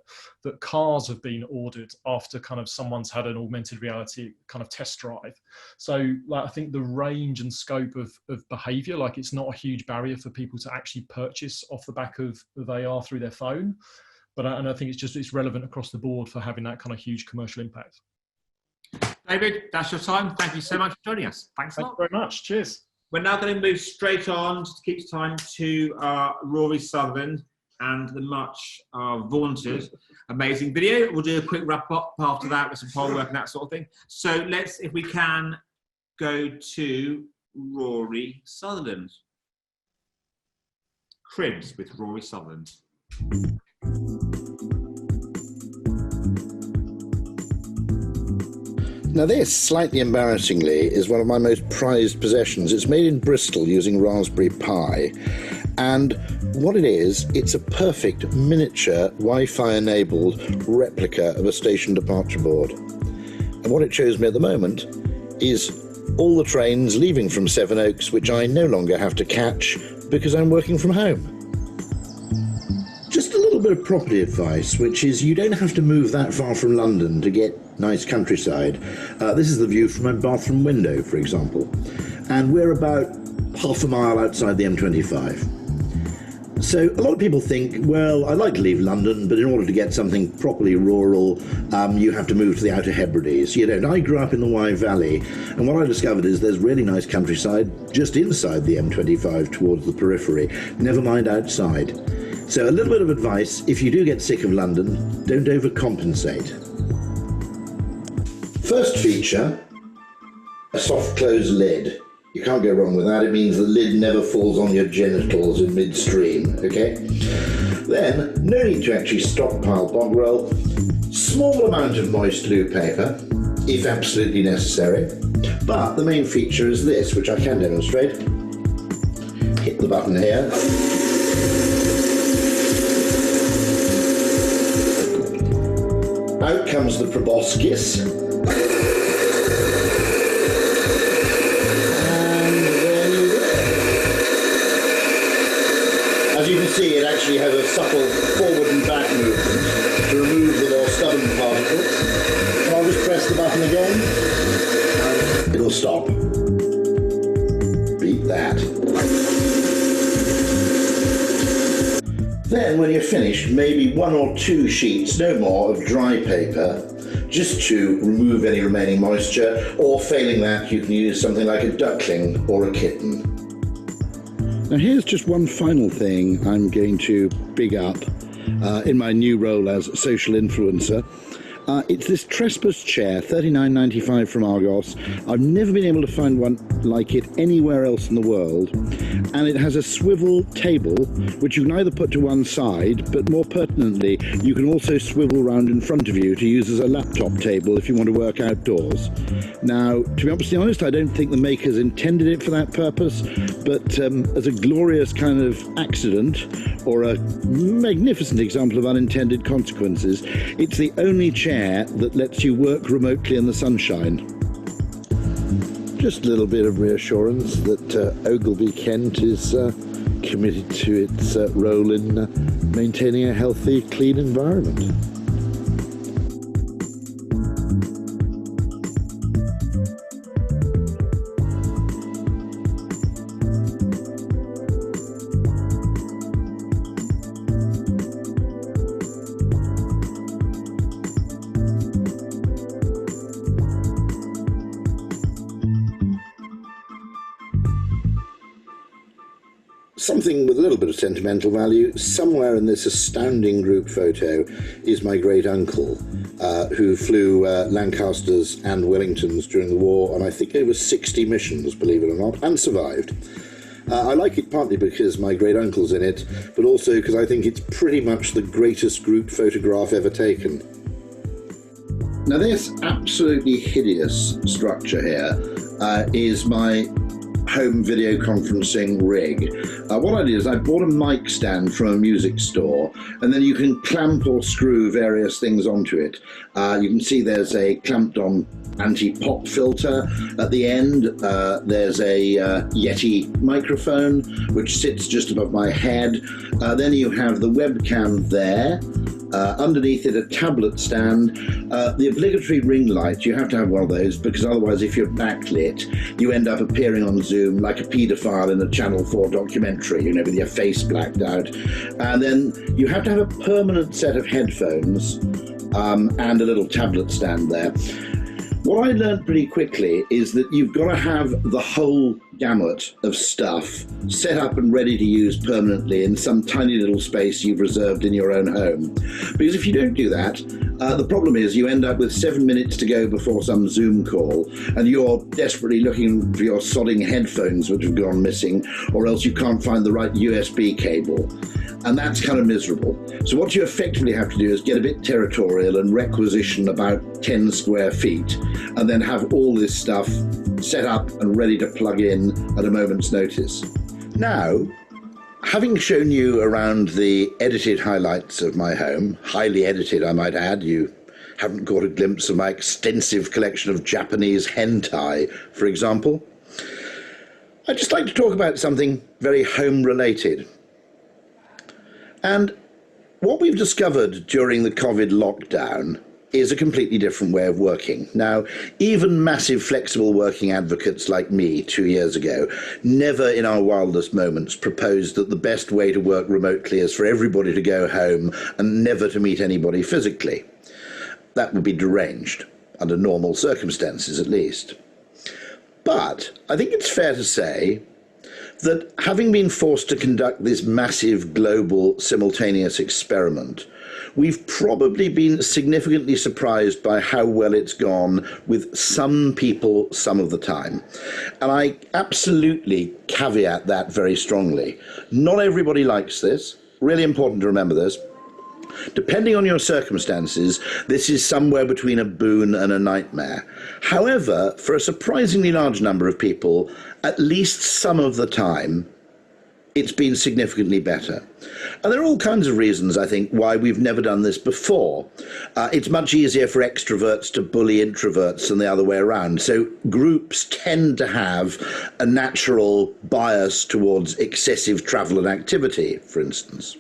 cars have been ordered after kind of someone's had an augmented reality kind of test drive. So like I think the range and scope of behavior, like it's not a huge barrier for people to actually purchase off the back of AR through their phone. And I think it's relevant across the board for having that kind of huge commercial impact. David, that's your time. Thank you so much for joining us. Thanks a lot. Thank you very much. Cheers. We're now going to move straight on, just to keep time, to Rory Sutherland and the much vaunted amazing video. We'll do a quick wrap up after that with some poll work and that sort of thing. So let's, if we can, go to Rory Sutherland. Cribs with Rory Sutherland. Now this, slightly embarrassingly, is one of my most prized possessions. It's made in Bristol using Raspberry Pi, and what it is, it's a perfect miniature Wi-Fi enabled replica of a station departure board. And what it shows me at the moment is all the trains leaving from Sevenoaks which I no longer have to catch because I'm working from home. Just a little bit of property advice, which is you don't have to move that far from London to get nice countryside. This is the view from my bathroom window, for example. And we're about half a mile outside the M25. So a lot of people think, well, I'd like to leave London, but in order to get something properly rural, you have to move to the Outer Hebrides. You know, I grew up in the Wye Valley, and what I discovered is there's really nice countryside just inside the M25 towards the periphery, never mind outside. So a little bit of advice, if you do get sick of London, don't overcompensate. First feature, a soft close lid. You can't go wrong with that. It means the lid never falls on your genitals in midstream, okay? Then, no need to actually stockpile bog roll. Small amount of moist loo paper, if absolutely necessary. But the main feature is this, which I can demonstrate. Hit the button here. Out comes the proboscis. As you can see, it actually has a subtle forward and back movement to remove the more stubborn particles. And I'll just press the button again. It'll stop. Beat that. Then, when you're finished, maybe 1 or 2 sheets, no more, of dry paper, just to remove any remaining moisture, or failing that, you can use something like a duckling or a kitten. Now here's just one final thing I'm going to big up in my new role as social influencer. It's this trespass chair, $39.95 from Argos. I've never been able to find one like it anywhere else in the world. And it has a swivel table, which you can either put to one side, but more pertinently, you can also swivel round in front of you to use as a laptop table if you want to work outdoors. Now, to be absolutely honest, I don't think the makers intended it for that purpose, but as a glorious kind of accident, or a magnificent example of unintended consequences, it's the only chair that lets you work remotely in the sunshine. Just a little bit of reassurance that Ogilvy Kent is committed to its role in maintaining a healthy, clean environment. Something with a little bit of sentimental value, somewhere in this astounding group photo is my great uncle, who flew Lancasters and Wellingtons during the war on I think over 60 missions, believe it or not, and survived. I like it partly because my great uncle's in it, but also because I think it's pretty much the greatest group photograph ever taken. Now this absolutely hideous structure here is my home video conferencing rig. What I did is I bought a mic stand from a music store, and then you can clamp or screw various things onto it. You can see there's a clamped on anti-pop filter. At the end there's a Yeti microphone which sits just above my head. Then you have the webcam there. Underneath it a tablet stand, the obligatory ring light. You have to have one of those because otherwise if you're backlit you end up appearing on Zoom like a paedophile in a Channel 4 documentary, you know, with your face blacked out. And then you have to have a permanent set of headphones and a little tablet stand there. What I learned pretty quickly is that you've got to have the whole gamut of stuff set up and ready to use permanently in some tiny little space you've reserved in your own home. Because if you don't do that, the problem is you end up with 7 minutes to go before some Zoom call, and you're desperately looking for your sodding headphones which have gone missing, or else you can't find the right USB cable. And that's kind of miserable. So what you effectively have to do is get a bit territorial and requisition about 10 square feet, and then have all this stuff set up and ready to plug in at a moment's notice. Now, having shown you around the edited highlights of my home, highly edited I might add, you haven't got a glimpse of my extensive collection of Japanese hentai, for example, I'd just like to talk about something very home related. And what we've discovered during the COVID lockdown is a completely different way of working. Now, even massive flexible working advocates like me 2 years ago never in our wildest moments proposed that the best way to work remotely is for everybody to go home and never to meet anybody physically. That would be deranged, under normal circumstances at least. But I think it's fair to say that having been forced to conduct this massive global simultaneous experiment, we've probably been significantly surprised by how well it's gone with some people some of the time. And I absolutely caveat that very strongly. Not everybody likes this. Really important to remember this. Depending on your circumstances, this is somewhere between a boon and a nightmare. However, for a surprisingly large number of people, at least some of the time, it's been significantly better. And there are all kinds of reasons, I think, why we've never done this before. It's much easier for extroverts to bully introverts than the other way around. So groups tend to have a natural bias towards excessive travel and activity, for instance.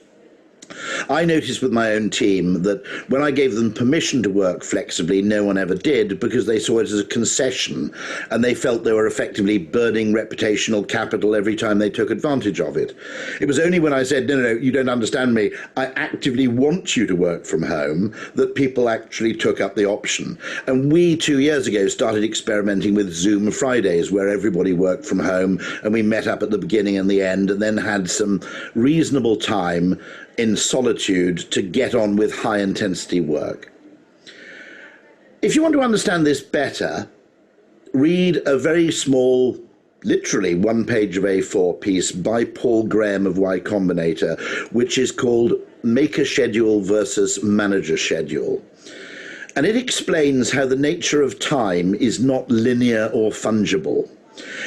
I noticed with my own team that when I gave them permission to work flexibly, no one ever did, because they saw it as a concession and they felt they were effectively burning reputational capital every time they took advantage of it. It was only when I said, no, you don't understand me, I actively want you to work from home, that people actually took up the option. And we 2 years ago started experimenting with Zoom Fridays, where everybody worked from home and we met up at the beginning and the end and then had some reasonable time in solitude to get on with high intensity work. If you want to understand this better, read a very small, literally 1 page of A4 piece by Paul Graham of Y Combinator, which is called Maker Schedule versus Manager Schedule. And it explains how the nature of time is not linear or fungible.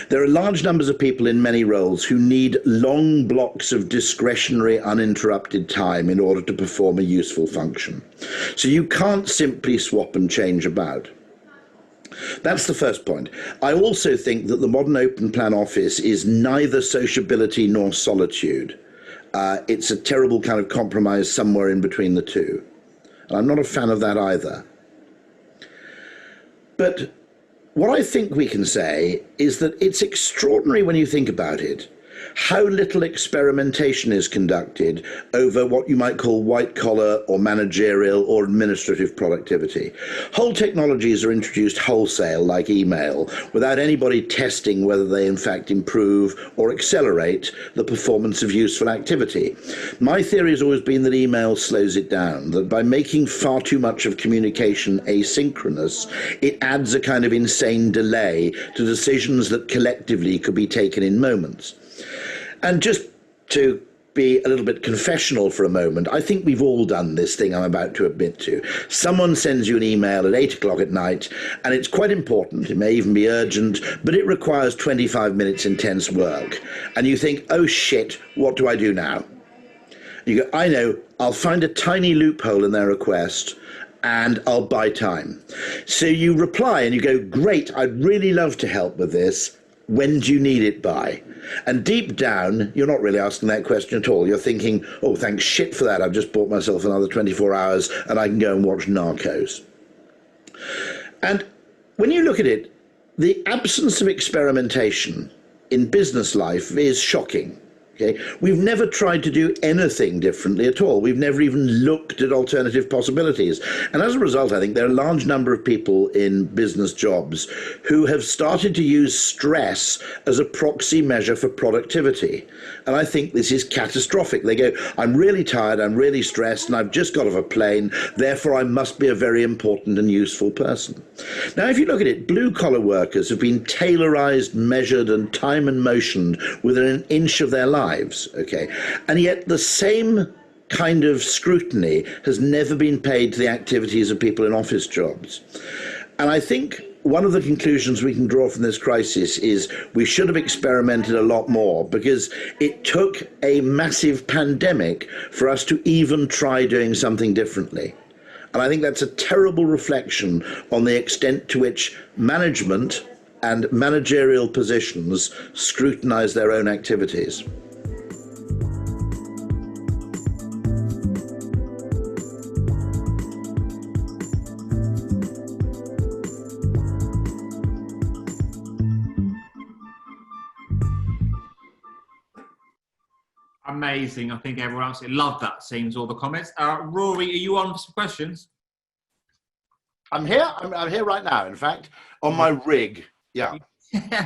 There are large numbers of people in many roles who need long blocks of discretionary, uninterrupted time in order to perform a useful function. So you can't simply swap and change about. That's the first point. I also think that the modern open plan office is neither sociability nor solitude. It's a terrible kind of compromise somewhere in between the two. And I'm not a fan of that either. But what I think we can say is that it's extraordinary when you think about it, how little experimentation is conducted over what you might call white-collar or managerial or administrative productivity. Whole technologies are introduced wholesale, like email, without anybody testing whether they in fact improve or accelerate the performance of useful activity. My theory has always been that email slows it down, that by making far too much of communication asynchronous, it adds a kind of insane delay to decisions that collectively could be taken in moments. And just to be a little bit confessional for a moment, I think we've all done this thing I'm about to admit to. Someone sends you an email at 8 o'clock at night, and it's quite important, it may even be urgent, but it requires 25 minutes intense work. And you think, oh shit, what do I do now? You go, I know, I'll find a tiny loophole in their request, and I'll buy time. So you reply and you go, great, I'd really love to help with this. When do you need it by? And deep down, you're not really asking that question at all. You're thinking, oh, thanks shit for that. I've just bought myself another 24 hours and I can go and watch Narcos. And when you look at it, the absence of experimentation in business life is shocking. Okay? We've never tried to do anything differently at all. We've never even looked at alternative possibilities. And as a result, I think there are a large number of people in business jobs who have started to use stress as a proxy measure for productivity. And I think this is catastrophic. They go, I'm really tired, I'm really stressed, and I've just got off a plane, therefore I must be a very important and useful person. Now, if you look at it, blue-collar workers have been tailorized, measured, and time and motioned within an inch of their lives, okay? And yet the same kind of scrutiny has never been paid to the activities of people in office jobs. And I think one of the conclusions we can draw from this crisis is we should have experimented a lot more, because it took a massive pandemic for us to even try doing something differently. And I think that's a terrible reflection on the extent to which management and managerial positions scrutinize their own activities. Amazing. I think everyone else loved that, seems all the comments. Rory, are you on for some questions? I'm here. I'm here right now, in fact, on my rig. Yeah.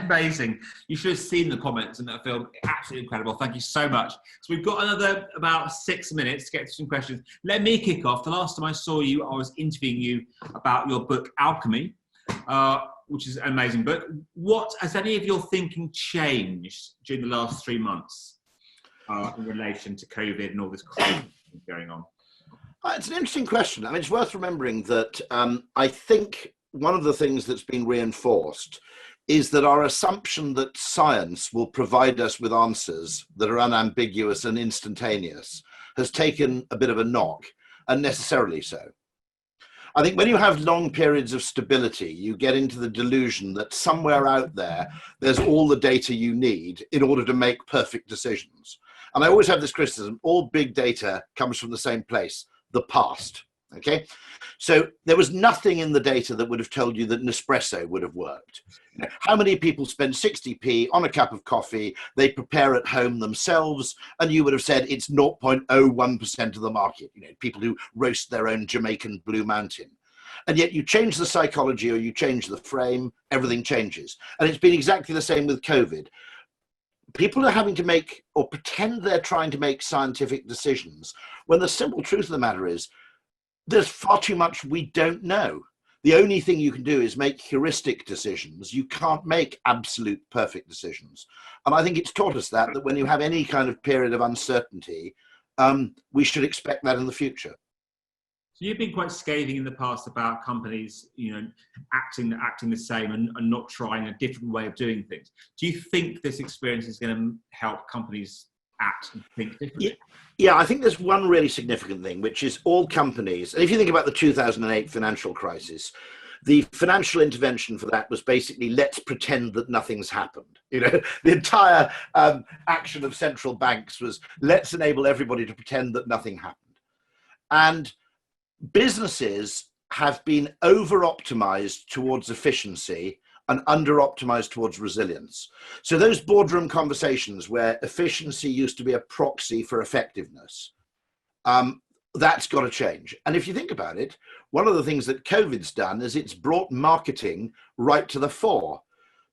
Amazing. You should have seen the comments in that film. Absolutely incredible. Thank you so much. So we've got another about 6 minutes to get to some questions. Let me kick off. The last time I saw you, I was interviewing you about your book, Alchemy, which is an amazing book. What has any of your thinking changed during the last 3 months? In relation to COVID and all this crazy going on? It's an interesting question. I mean, it's worth remembering that I think one of the things that's been reinforced is that our assumption that science will provide us with answers that are unambiguous and instantaneous has taken a bit of a knock, unnecessarily so. I think when you have long periods of stability, you get into the delusion that somewhere out there, there's all the data you need in order to make perfect decisions. And I always have this criticism, all big data comes from the same place, the past, okay? So there was nothing in the data that would have told you that Nespresso would have worked. How many people spend 60p on a cup of coffee, they prepare at home themselves, and you would have said it's 0.01% of the market, people who roast their own Jamaican Blue Mountain. And yet you change the psychology or you change the frame, everything changes. And it's been exactly the same with COVID. People are having to make or pretend they're trying to make scientific decisions when the simple truth of the matter is there's far too much we don't know. The only thing you can do is make heuristic decisions. You can't make absolute perfect decisions. And I think it's taught us that when you have any kind of period of uncertainty, we should expect that in the future. So you've been quite scathing in the past about companies, acting the same and not trying a different way of doing things. Do you think this experience is going to help companies act and think differently? Yeah, I think there's one really significant thing, which is all companies, and if you think about the 2008 financial crisis, the financial intervention for that was basically, let's pretend that nothing's happened. The entire action of central banks was, let's enable everybody to pretend that nothing happened. And businesses have been over-optimized towards efficiency and under-optimized towards resilience. So those boardroom conversations where efficiency used to be a proxy for effectiveness, that's got to change. And if you think about it, one of the things that COVID's done is it's brought marketing right to the fore,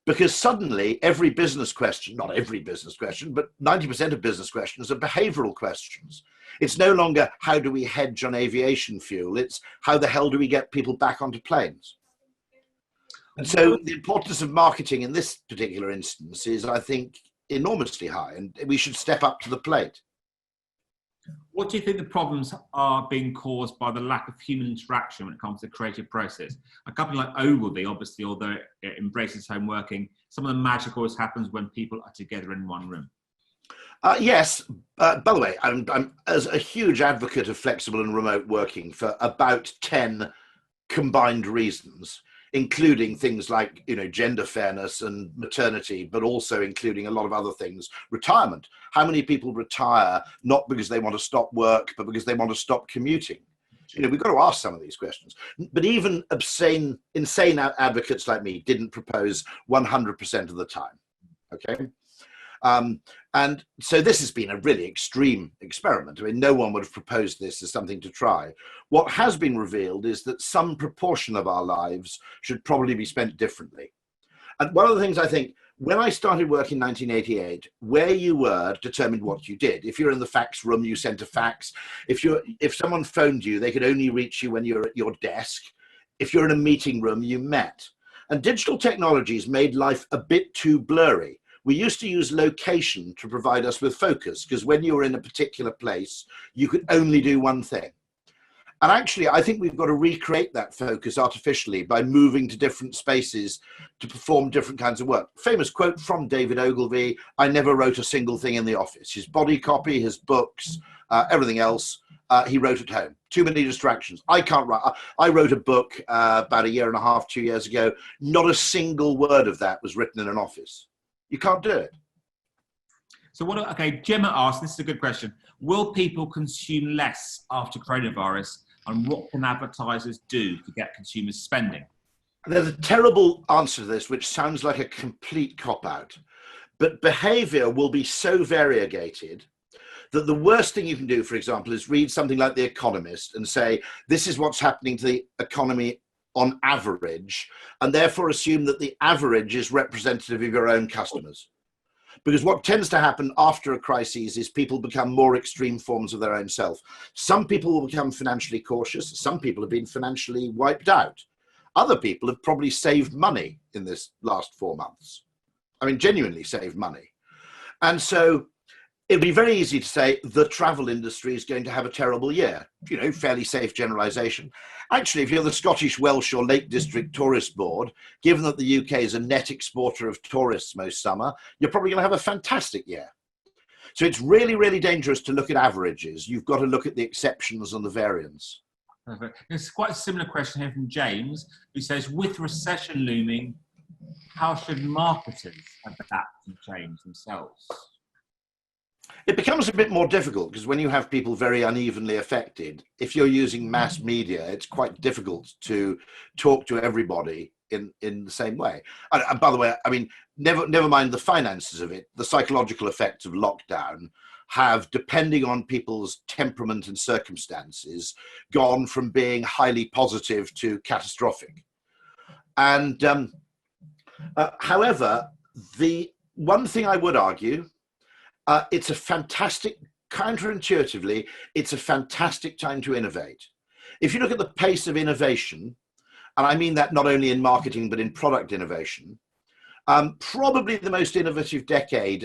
because suddenly every business question, not every business question, but 90% of business questions are behavioral questions. It's no longer how do we hedge on aviation fuel, it's how the hell do we get people back onto planes? And so the importance of marketing in this particular instance is, I think, enormously high, and we should step up to the plate. What do you think the problems are being caused by the lack of human interaction when it comes to the creative process? A company like Ogilvy, obviously, although it embraces home working, some of the magic always happens when people are together in one room. Yes. By the way, I'm as a huge advocate of flexible and remote working for about 10 combined reasons, including things like, gender fairness and maternity, but also including a lot of other things. Retirement. How many people retire not because they want to stop work, but because they want to stop commuting? We've got to ask some of these questions. But even insane advocates like me didn't propose 100% of the time. Okay. And so this has been a really extreme experiment. I mean, no one would have proposed this as something to try. What has been revealed is that some proportion of our lives should probably be spent differently. And one of the things I think, when I started work in 1988, where you were determined what you did. If you're in the fax room, you sent a fax. If someone phoned you, they could only reach you when you're at your desk. If you're in a meeting room, you met. And digital technologies made life a bit too blurry. We used to use location to provide us with focus, because when you were in a particular place, you could only do one thing. And actually, I think we've got to recreate that focus artificially by moving to different spaces to perform different kinds of work. Famous quote from David Ogilvy, I never wrote a single thing in the office. His body copy, his books, everything else, he wrote at home. Too many distractions. I can't write. I wrote a book about 1.5 years, 2 years ago. Not a single word of that was written in an office. You can't do it. So okay, Gemma asked, this is a good question. Will people consume less after coronavirus, and what can advertisers do to get consumers spending? There's a terrible answer to this, which sounds like a complete cop-out. But behavior will be so variegated that the worst thing you can do, for example, is read something like The Economist and say, this is what's happening to the economy on average, and therefore assume that the average is representative of your own customers. Because what tends to happen after a crisis is people become more extreme forms of their own self. Some people will become financially cautious. Some people have been financially wiped out. Other people have probably saved money in this last 4 months. I mean, genuinely saved money. And so it'd be very easy to say the travel industry is going to have a terrible year. You know, fairly safe generalisation. Actually, if you're the Scottish, Welsh or Lake District Tourist Board, given that the UK is a net exporter of tourists most summer, you're probably going to have a fantastic year. So it's really, really dangerous to look at averages. You've got to look at the exceptions and the variance. Perfect. It's quite a similar question here from James, who says, with recession looming, how should marketers adapt and change themselves? It becomes a bit more difficult because when you have people very unevenly affected, if you're using mass media, it's quite difficult to talk to everybody in the same way. And by the way, I mean, never mind the finances of it, the psychological effects of lockdown have, depending on people's temperament and circumstances, gone from being highly positive to catastrophic. And however, the one thing I would argue, it's a fantastic, counterintuitively, it's a fantastic time to innovate. If you look at the pace of innovation, and I mean that not only in marketing, but in product innovation, probably the most innovative decade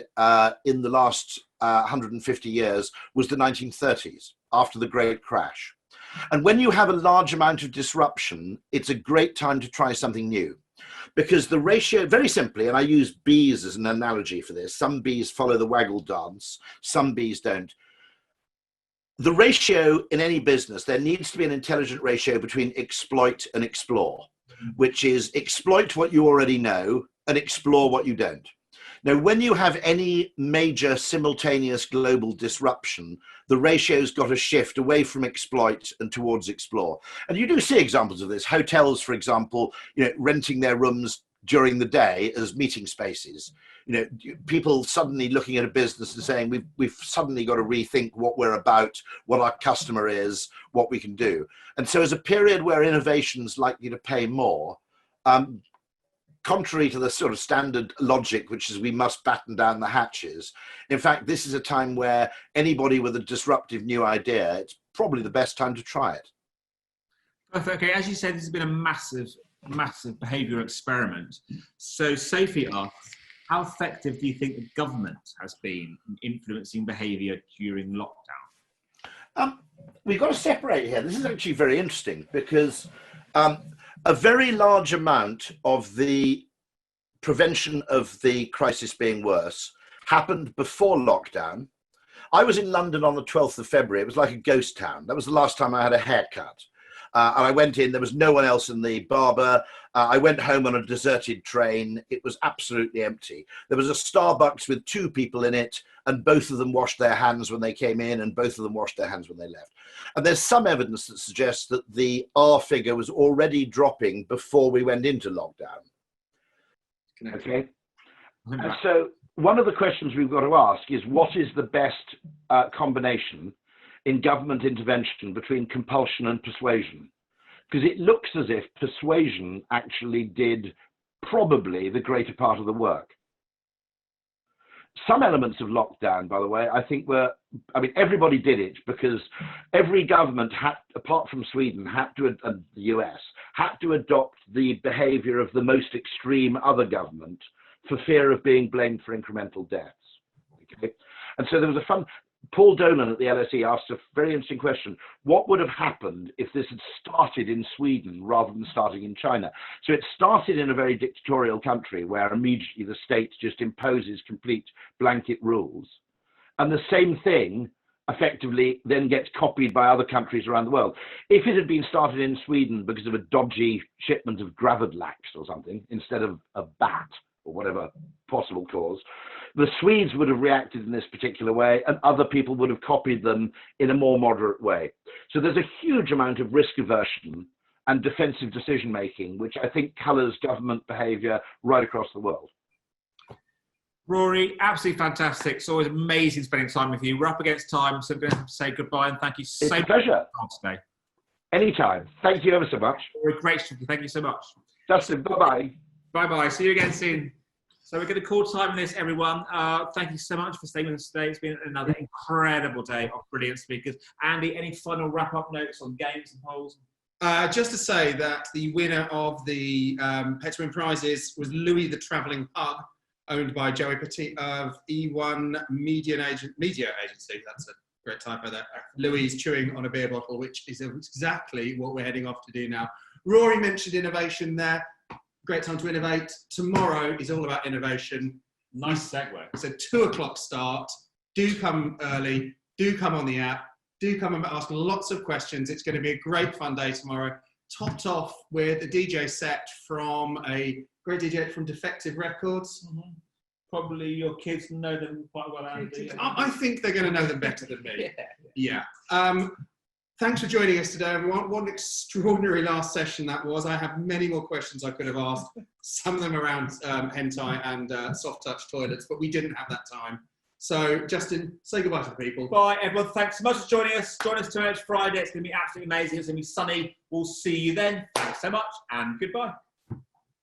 in the last 150 years was the 1930s, after the Great Crash. And when you have a large amount of disruption, it's a great time to try something new. Because the ratio, very simply, and I use bees as an analogy for this, some bees follow the waggle dance, some bees don't. The ratio in any business, there needs to be an intelligent ratio between exploit and explore, which is exploit what you already know and explore what you don't. Now, when you have any major simultaneous global disruption, the ratio's got to shift away from exploit and towards explore. And you do see examples of this. Hotels, for example, renting their rooms during the day as meeting spaces. People suddenly looking at a business and saying, we've suddenly got to rethink what we're about, what our customer is, what we can do. And so as a period where innovation's likely to pay more, contrary to the sort of standard logic, which is we must batten down the hatches, in fact, this is a time where anybody with a disruptive new idea, it's probably the best time to try it. Perfect. Okay, as you said, this has been a massive behavioural experiment. So Sophie asks, how effective do you think the government has been in influencing behaviour during lockdown? We've got to separate here. This is actually very interesting because a very large amount of the prevention of the crisis being worse happened before lockdown. I was in London on the 12th of February. It was like a ghost town. That was the last time I had a haircut. And I went in, there was no one else in the barber. I went home on a deserted train. It was absolutely empty. There was a Starbucks with 2 people in it, and both of them washed their hands when they came in, and both of them washed their hands when they left. And there's some evidence that suggests that the R figure was already dropping before we went into lockdown. Okay. And so one of the questions we've got to ask is, what is the best combination in government intervention between compulsion and persuasion? Because it looks as if persuasion actually did probably the greater part of the work. Some elements of lockdown, by the way, I think everybody did it because every government had, apart from Sweden, the US, had to adopt the behavior of the most extreme other government for fear of being blamed for incremental deaths. Okay? And so there was Paul Dolan at the LSE asked a very interesting question. What would have happened if this had started in Sweden rather than starting in China? So it started in a very dictatorial country where immediately the state just imposes complete blanket rules. And the same thing effectively then gets copied by other countries around the world. If it had been started in Sweden because of a dodgy shipment of Gravidlax or something, instead of a bat or whatever possible cause, the Swedes would have reacted in this particular way and other people would have copied them in a more moderate way. So there's a huge amount of risk aversion and defensive decision making, which I think colours government behaviour right across the world. Rory, absolutely fantastic. It's always amazing spending time with you. We're up against time, so I'm going to have to say goodbye and thank you so much for your time today. Anytime. Thank you ever so much. Rory, great stuff. Thank you so much. Justin, bye-bye. Bye-bye. See you again soon. So we're going to call time on this, everyone. Thank you so much for staying with us today. It's been another incredible day of brilliant speakers. Andy, any final wrap-up notes on games and polls? Just to say that the winner of the Pets Win prizes was Louis the Travelling Pug. owned by Joey Petit of E1 Media Agency. That's a great typo there. Louise chewing on a beer bottle, which is exactly what we're heading off to do now. Rory mentioned innovation there. Great time to innovate. Tomorrow is all about innovation. Nice segue. It's a 2 o'clock start. Do come early. Do come on the app. Do come and ask lots of questions. It's going to be a great fun day tomorrow. Topped off with a DJ set from a great DJ from Defective Records. Mm-hmm. Probably your kids know them quite well, Andy. I think they're going to know them better than me. Yeah. Thanks for joining us today, everyone. What an extraordinary last session that was. I have many more questions I could have asked, some of them around hentai and soft touch toilets, but we didn't have that time. So, Justin, say goodbye to the people. Bye, everyone. Thanks so much for joining us. Join us tomorrow Friday. It's going to be absolutely amazing. It's going to be sunny. We'll see you then. Thanks so much, and goodbye.